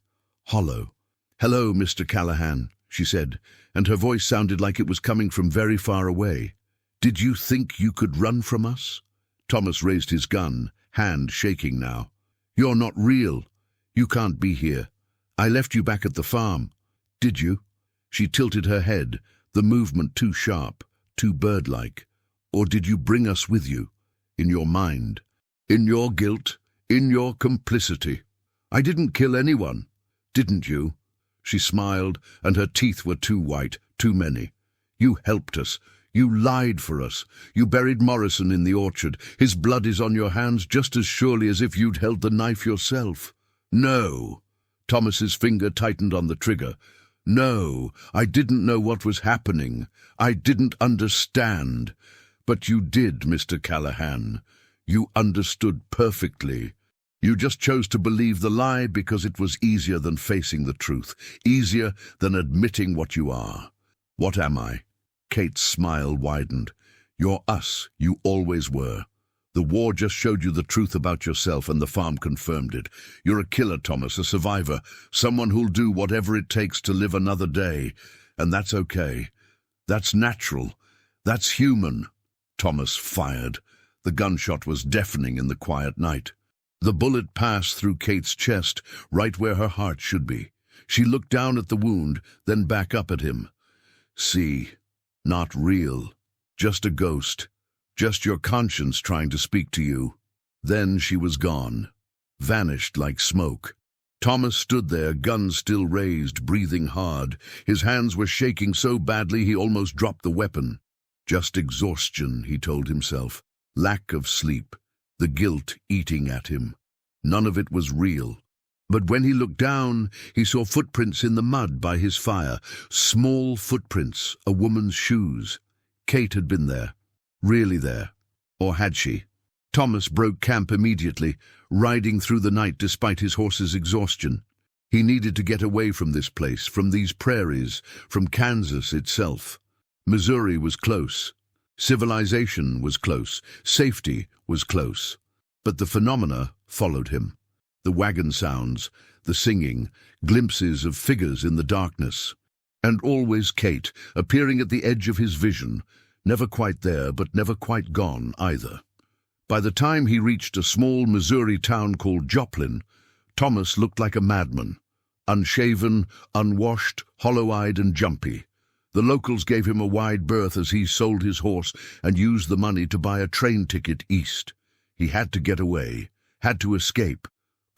hollow. "Hello, Mr. Callahan," she said, and her voice sounded like it was coming from very far away. "Did you think you could run from us?" Thomas raised his gun, hand shaking now. "You're not real. You can't be here. I left you back at the farm." "Did you?" She tilted her head, the movement too sharp, too bird-like. "Or did you bring us with you? In your mind? In your guilt? In your complicity? I didn't kill anyone. Didn't you?" She smiled, and her teeth were too white, too many. "You helped us. You lied for us. You buried Morrison in the orchard. His blood is on your hands just as surely as if you'd held the knife yourself." "No." Thomas's finger tightened on the trigger. "No, I didn't know what was happening. I didn't understand. But you did, Mr. Callahan. You understood perfectly. You just chose to believe the lie because it was easier than facing the truth, easier than admitting what you are." "What am I?" Kate's smile widened. "You're us. You always were. The war just showed you the truth about yourself, and the farm confirmed it. You're a killer, Thomas, a survivor, someone who'll do whatever it takes to live another day. And that's okay. That's natural. That's human." Thomas fired. The gunshot was deafening in the quiet night. The bullet passed through Kate's chest, right where her heart should be. She looked down at the wound, then back up at him. "See, not real. Just a ghost. Just your conscience trying to speak to you." Then she was gone, vanished like smoke. Thomas stood there, gun still raised, breathing hard. His hands were shaking so badly he almost dropped the weapon. Just exhaustion, he told himself. Lack of sleep. The guilt eating at him. None of it was real. But when he looked down, he saw footprints in the mud by his fire. Small footprints, a woman's shoes. Kate had been there. Really there. Or had she? Thomas broke camp immediately, riding through the night despite his horse's exhaustion. He needed to get away from this place, from these prairies, from Kansas itself. Missouri was close. Civilization was close. Safety was close. But the phenomena followed him. The wagon sounds, the singing, glimpses of figures in the darkness. And always Kate, appearing at the edge of his vision, never quite there, but never quite gone either. By the time he reached a small Missouri town called Joplin, Thomas looked like a madman. Unshaven, unwashed, hollow-eyed and jumpy. The locals gave him a wide berth as he sold his horse and used the money to buy a train ticket east. He had to get away, had to escape.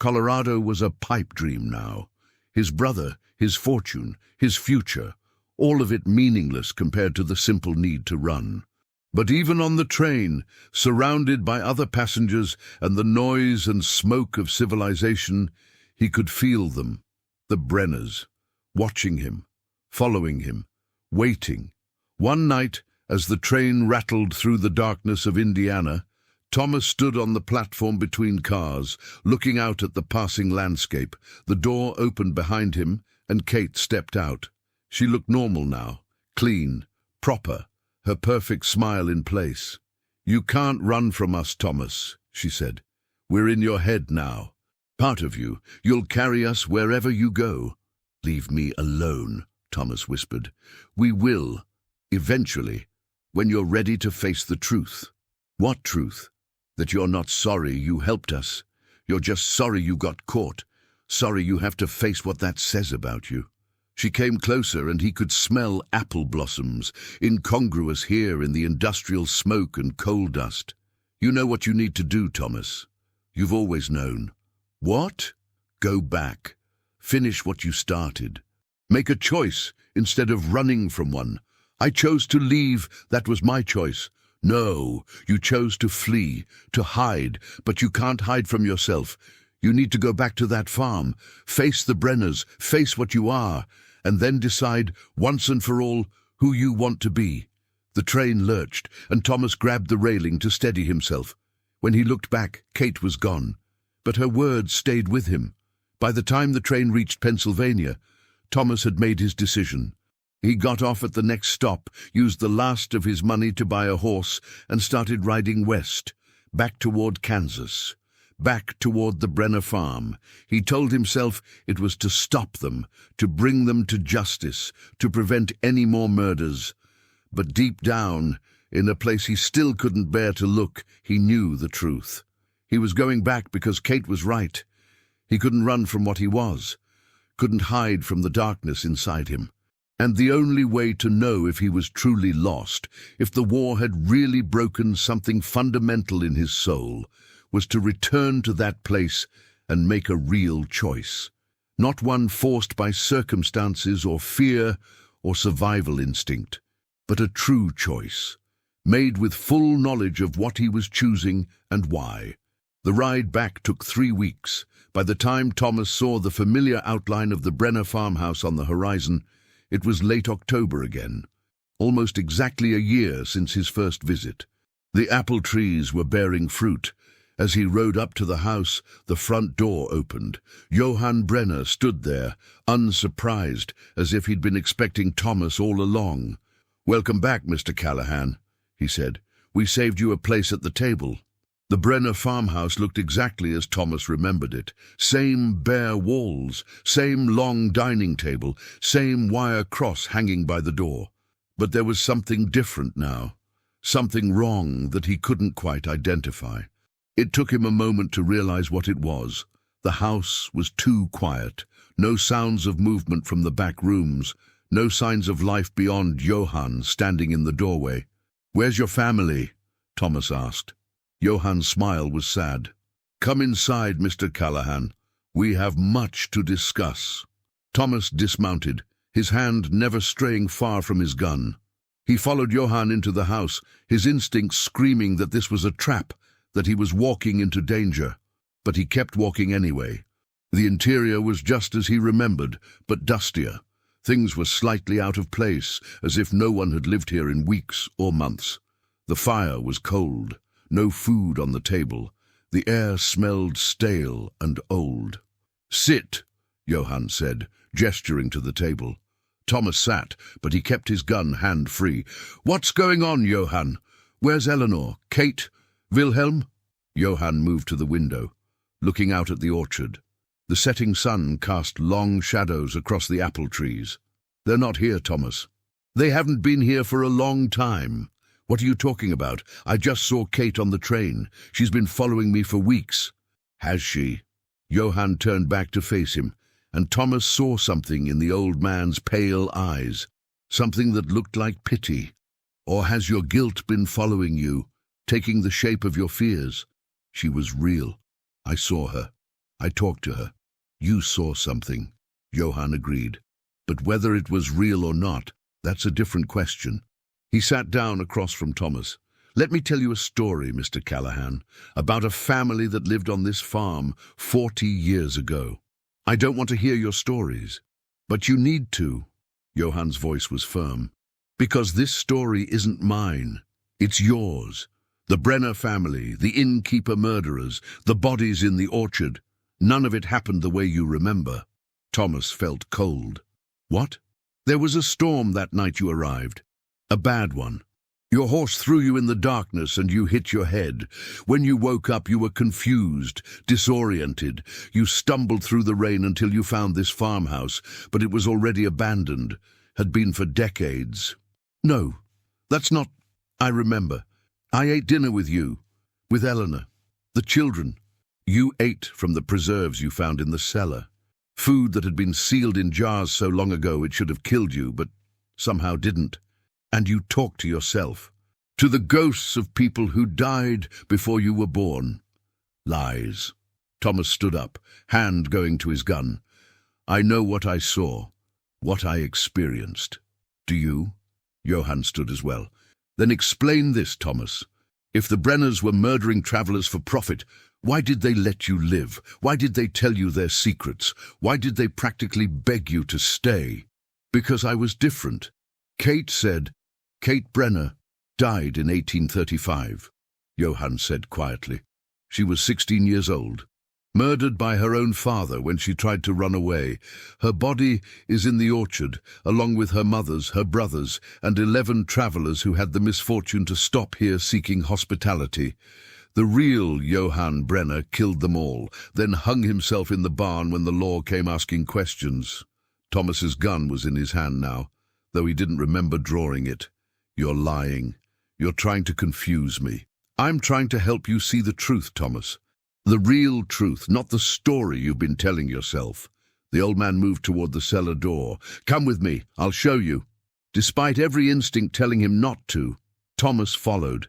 Colorado was a pipe dream now. His brother, his fortune, his future, all of it meaningless compared to the simple need to run. But even on the train, surrounded by other passengers and the noise and smoke of civilization, he could feel them, the Brenners, watching him, following him, waiting. One night, as the train rattled through the darkness of Indiana, Thomas stood on the platform between cars, looking out at the passing landscape. The door opened behind him, and Kate stepped out. She looked normal now, clean, proper, her perfect smile in place. "You can't run from us, Thomas," she said. "We're in your head now. Part of you. You'll carry us wherever you go." "Leave me alone," Thomas whispered. "We will, eventually, when you're ready to face the truth." "What truth? That you're not sorry you helped us. You're just sorry you got caught. Sorry you have to face what that says about you." She came closer, and he could smell apple blossoms, incongruous here in the industrial smoke and coal dust. "You know what you need to do, Thomas. You've always known." "What?" "Go back. Finish what you started. Make a choice instead of running from one. I chose to leave. That was my choice." "No, you chose to flee, to hide, but you can't hide from yourself. You need to go back to that farm, face the Brenners, face what you are, and then decide, once and for all, who you want to be." The train lurched, and Thomas grabbed the railing to steady himself. When he looked back, Kate was gone, but her words stayed with him. By the time the train reached Pennsylvania, Thomas had made his decision. He got off at the next stop, used the last of his money to buy a horse, and started riding west, back toward Kansas, back toward the Brenner farm. He told himself it was to stop them, to bring them to justice, to prevent any more murders. But deep down, In a place he still couldn't bear to look, he knew the truth. He was going back because Kate was right. He couldn't run from what he was, couldn't hide from the darkness inside him. And the only way to know if he was truly lost, if the war had really broken something fundamental in his soul, was to return to that place and make a real choice. Not one forced by circumstances or fear or survival instinct, but a true choice, made with full knowledge of what he was choosing and why. The ride back took 3 weeks. By the time Thomas saw the familiar outline of the Brenner farmhouse on the horizon, it was late October again, almost exactly a year since his first visit. The apple trees were bearing fruit. As he rode up to the house, the front door opened. Johann Brenner stood there, unsurprised, as if he'd been expecting Thomas all along. "Welcome back, Mr. Callahan," he said. "We saved you a place at the table." The Brenner farmhouse looked exactly as Thomas remembered it. Same bare walls, same long dining table, same wire cross hanging by the door. But there was something different now, something wrong that he couldn't quite identify. It took him a moment to realize what it was. The house was too quiet, no sounds of movement from the back rooms, no signs of life beyond Johann standing in the doorway. "Where's your family?" Thomas asked. Johann's smile was sad. "Come inside, Mr. Callahan. We have much to discuss." Thomas dismounted, his hand never straying far from his gun. He followed Johann into the house, his instincts screaming that this was a trap, that he was walking into danger. But he kept walking anyway. The interior was just as he remembered, but dustier. Things were slightly out of place, as if no one had lived here in weeks or months. The fire was cold. No food on the table. The air smelled stale and old. "Sit," Johann said, gesturing to the table. Thomas sat, but he kept his gun hand-free. "What's going on, Johann? Where's Eleanor? Kate? Wilhelm?" Johann moved to the window, looking out at the orchard. The setting sun cast long shadows across the apple trees. "They're not here, Thomas. They haven't been here for a long time. What are you talking about? I just saw Kate on the train. She's been following me for weeks." "Has she?" Johann turned back to face him, and Thomas saw something in the old man's pale eyes, something that looked like pity. "Or has your guilt been following you, taking the shape of your fears?" "She was real. I saw her. I talked to her." "You saw something," Johann agreed. "But whether it was real or not, that's a different question." He sat down across from Thomas. "Let me tell you a story, Mr. Callahan, about a family that lived on this farm 40 years ago. I don't want to hear your stories, but you need to." Johann's voice was firm. "Because this story isn't mine. It's yours. The Brenner family, the innkeeper murderers, the bodies in the orchard. None of it happened the way you remember." Thomas felt cold. "What?" "There was a storm that night you arrived. A bad one. Your horse threw you in the darkness and you hit your head. When you woke up, you were confused, disoriented. You stumbled through the rain until you found this farmhouse, but it was already abandoned, had been for decades." "No, that's not—" "I remember. I ate dinner with you, with Eleanor, the children. You ate from the preserves you found in the cellar. Food that had been sealed in jars so long ago it should have killed you, but somehow didn't. And you talked to yourself, to the ghosts of people who died before you were born." "Lies." Thomas stood up, hand going to his gun. "I know what I saw, what I experienced. Do you?" Johann stood as well. "Then explain this, Thomas. If the Brenners were murdering travelers for profit, why did they let you live? Why did they tell you their secrets? Why did they practically beg you to stay?" "Because I was different. Kate Brenner died in 1835, Johann said quietly. "She was 16 years old, murdered by her own father when she tried to run away. Her body is in the orchard, along with her mother's, her brothers, and 11 travelers who had the misfortune to stop here seeking hospitality. The real Johann Brenner killed them all, then hung himself in the barn when the law came asking questions." Thomas's gun was in his hand now, though he didn't remember drawing it. "You're lying," You're trying to confuse me. I'm trying to help you see the truth, Thomas. The real truth, not the story you've been telling yourself. The old man moved toward the cellar door. Come with me, I'll show you. Despite every instinct telling him not to, Thomas followed.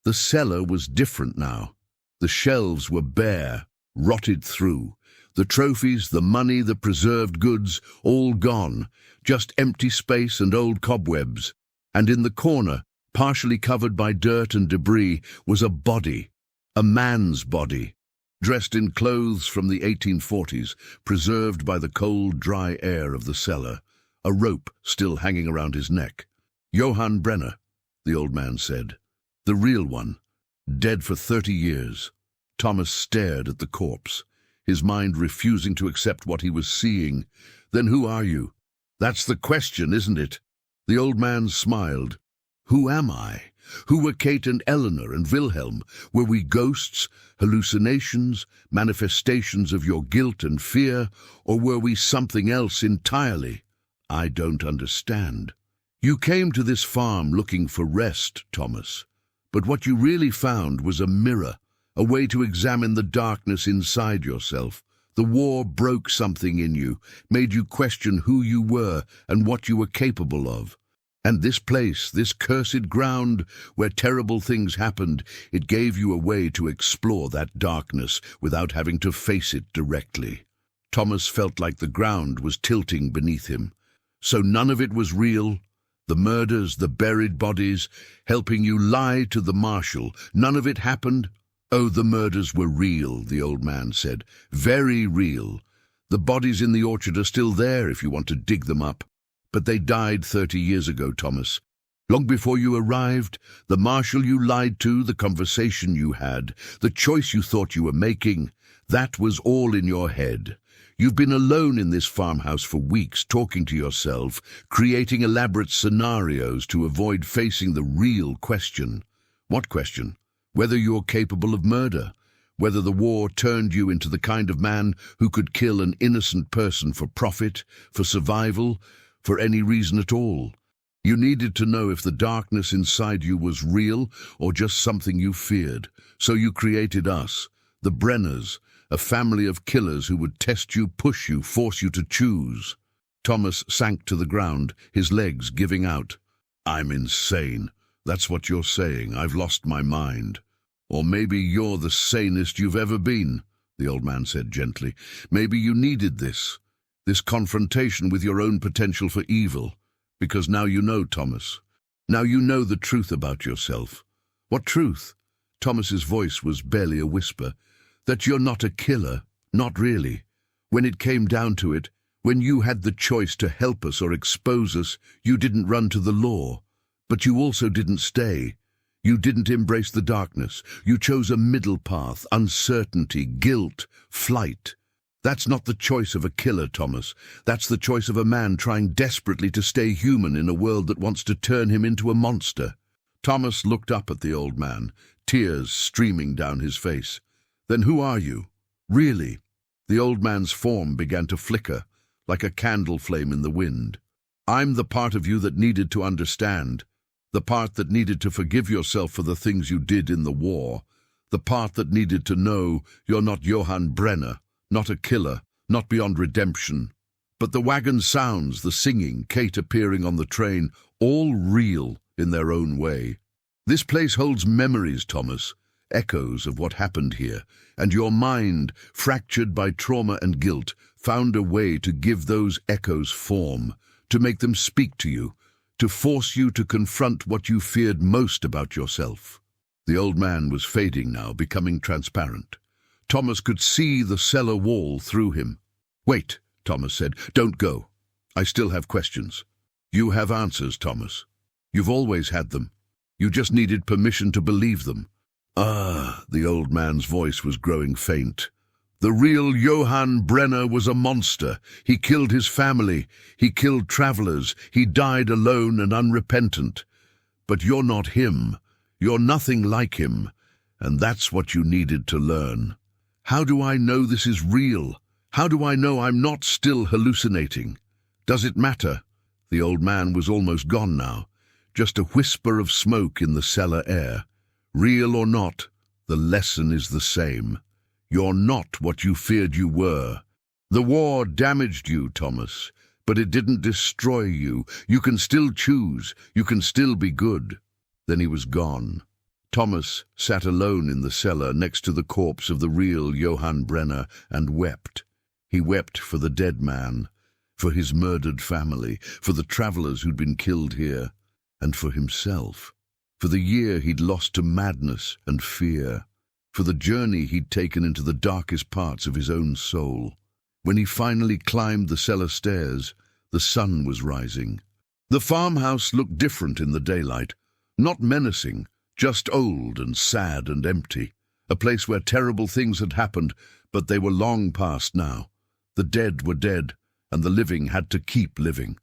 The cellar was different now. The shelves were bare, rotted through. The trophies, the money, the preserved goods, all gone. Just empty space and old cobwebs. And in the corner, partially covered by dirt and debris, was a body. A man's body. Dressed in clothes from the 1840s, preserved by the cold, dry air of the cellar. A rope still hanging around his neck. Johann Brenner, the old man said. The real one. Dead for 30 years. Thomas stared at the corpse, his mind refusing to accept what he was seeing. Then who are you? That's the question, isn't it? The old man smiled. Who am I? Who were Kate and Eleanor and Wilhelm? Were we ghosts, hallucinations, manifestations of your guilt and fear, or were we something else entirely? I don't understand. You came to this farm looking for rest, Thomas. But what you really found was a mirror, a way to examine the darkness inside yourself. The war broke something in you, made you question who you were and what you were capable of. And this place, this cursed ground where terrible things happened, it gave you a way to explore that darkness without having to face it directly. Thomas felt like the ground was tilting beneath him. So none of it was real? The murders, the buried bodies, helping you lie to the marshal, none of it happened? Oh, the murders were real, the old man said. Very real. The bodies in the orchard are still there if you want to dig them up. But they died 30 years ago, Thomas. Long before you arrived, the marshal you lied to, the conversation you had, the choice you thought you were making, that was all in your head. You've been alone in this farmhouse for weeks, talking to yourself, creating elaborate scenarios to avoid facing the real question. What question? Whether you're capable of murder. Whether the war turned you into the kind of man who could kill an innocent person for profit, for survival, for any reason at all. You needed to know if the darkness inside you was real or just something you feared. So you created us, the Brenners, a family of killers who would test you, push you, force you to choose. Thomas sank to the ground, his legs giving out. I'm insane. That's what you're saying. I've lost my mind. Or maybe you're the sanest you've ever been, the old man said gently. Maybe you needed this confrontation with your own potential for evil. Because now you know, Thomas. Now you know the truth about yourself. What truth? Thomas's voice was barely a whisper. That you're not a killer, not really. When it came down to it, when you had the choice to help us or expose us, you didn't run to the law. But you also didn't stay. You didn't embrace the darkness. You chose a middle path, uncertainty, guilt, flight. That's not the choice of a killer, Thomas. That's the choice of a man trying desperately to stay human in a world that wants to turn him into a monster. Thomas looked up at the old man, tears streaming down his face. Then who are you? Really? The old man's form began to flicker, like a candle flame in the wind. I'm the part of you that needed to understand, the part that needed to forgive yourself for the things you did in the war, the part that needed to know you're not Johann Brenner, not a killer, not beyond redemption. But the wagon sounds, the singing, Kate appearing on the train, all real in their own way. This place holds memories, Thomas. Echoes of what happened here, and your mind, fractured by trauma and guilt, found a way to give those echoes form, to make them speak to you, to force you to confront what you feared most about yourself. The old man was fading now, becoming transparent. Thomas could see the cellar wall through him. Wait, Thomas said, don't go. I still have questions. You have answers, Thomas. You've always had them. You just needed permission to believe them. Ah, the old man's voice was growing faint. The real Johann Brenner was a monster. He killed his family. He killed travelers. He died alone and unrepentant. But you're not him. You're nothing like him. And that's what you needed to learn. How do I know this is real? How do I know I'm not still hallucinating? Does it matter? The old man was almost gone now. just a whisper of smoke in the cellar air. Real or not, the lesson is the same. You're not what you feared you were. The war damaged you, Thomas, but it didn't destroy you. You can still choose. You can still be good. Then he was gone. Thomas sat alone in the cellar next to the corpse of the real Johann Brenner and wept. He wept for the dead man, for his murdered family, for the travelers who'd been killed here, and for himself, for the year he'd lost to madness and fear, for the journey he'd taken into the darkest parts of his own soul. When he finally climbed the cellar stairs, the sun was rising. The farmhouse looked different in the daylight, not menacing, just old and sad and empty, a place where terrible things had happened, but they were long past now. The dead were dead, and the living had to keep living.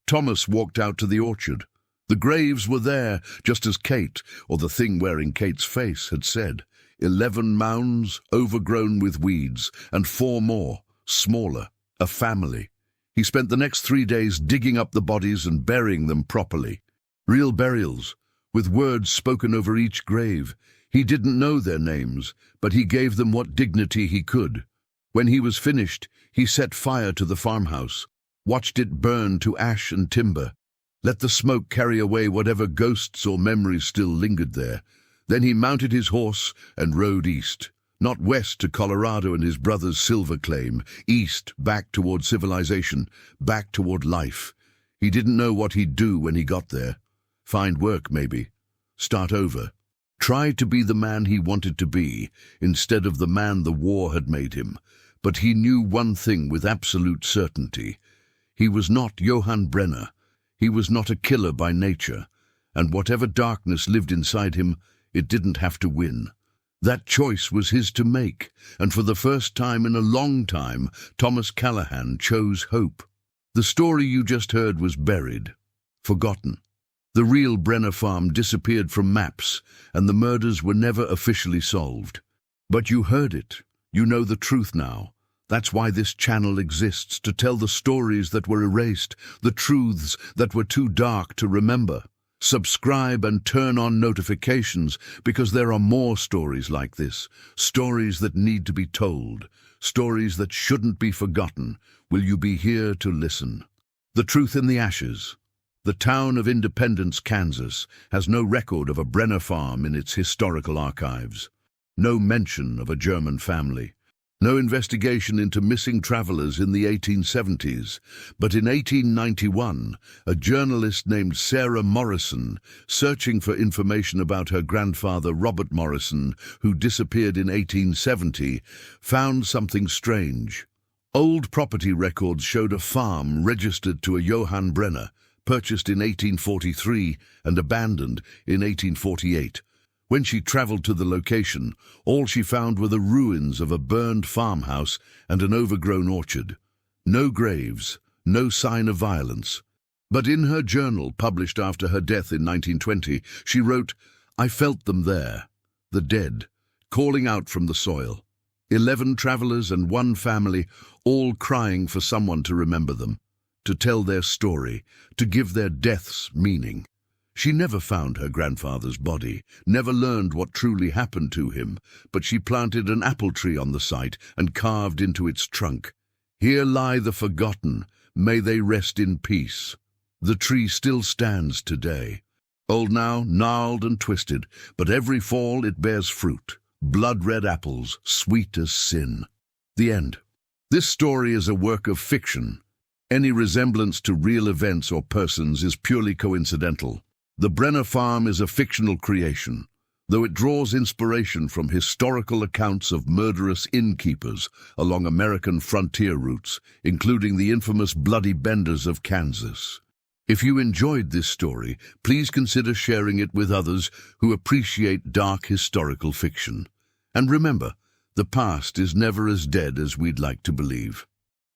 Thomas walked out to the orchard. The graves were there, just as Kate, or the thing wearing Kate's face, had said. 11 mounds, overgrown with weeds, and 4 more, smaller, a family. He spent the next 3 days digging up the bodies and burying them properly. Real burials, with words spoken over each grave. He didn't know their names, but he gave them what dignity he could. When he was finished, he set fire to the farmhouse, watched it burn to ash and timber, let the smoke carry away whatever ghosts or memories still lingered there. Then he mounted his horse and rode east, not west to Colorado and his brother's silver claim, east, back toward civilization, back toward life. He didn't know what he'd do when he got there. Find work, maybe. Start over. Try to be the man he wanted to be, instead of the man the war had made him. But he knew one thing with absolute certainty. He was not Johann Brenner. He was not a killer by nature. And whatever darkness lived inside him, it didn't have to win. That choice was his to make, and for the first time in a long time, Thomas Callahan chose hope. The story you just heard was buried, forgotten. The real Brenner farm disappeared from maps, and the murders were never officially solved. But you heard it. You know the truth now. That's why this channel exists, to tell the stories that were erased, the truths that were too dark to remember. Subscribe and turn on notifications, because there are more stories like this, stories that need to be told, stories that shouldn't be forgotten. Will you be here to listen? The Truth in the Ashes. The town of Independence, Kansas, has no record of a Brenner farm in its historical archives. No mention of a German family. No investigation into missing travelers in the 1870s. But in 1891, a journalist named Sarah Morrison, searching for information about her grandfather Robert Morrison, who disappeared in 1870, found something strange. Old property records showed a farm registered to a Johann Brenner, purchased in 1843 and abandoned in 1848. When she traveled to the location, all she found were the ruins of a burned farmhouse and an overgrown orchard. No graves, no sign of violence. But in her journal, published after her death in 1920, she wrote, "I felt them there, the dead, calling out from the soil. 11 travelers and 1 family, all crying for someone to remember them, to tell their story, to give their deaths meaning." She never found her grandfather's body, never learned what truly happened to him, but she planted an apple tree on the site and carved into its trunk, "Here lie the forgotten, may they rest in peace." The tree still stands today. Old now, gnarled and twisted, but every fall it bears fruit, blood-red apples, sweet as sin. The end. This story is a work of fiction. Any resemblance to real events or persons is purely coincidental. The Brenner farm is a fictional creation, though it draws inspiration from historical accounts of murderous innkeepers along American frontier routes, including the infamous Bloody Benders of Kansas. If you enjoyed this story, please consider sharing it with others who appreciate dark historical fiction. And remember, the past is never as dead as we'd like to believe.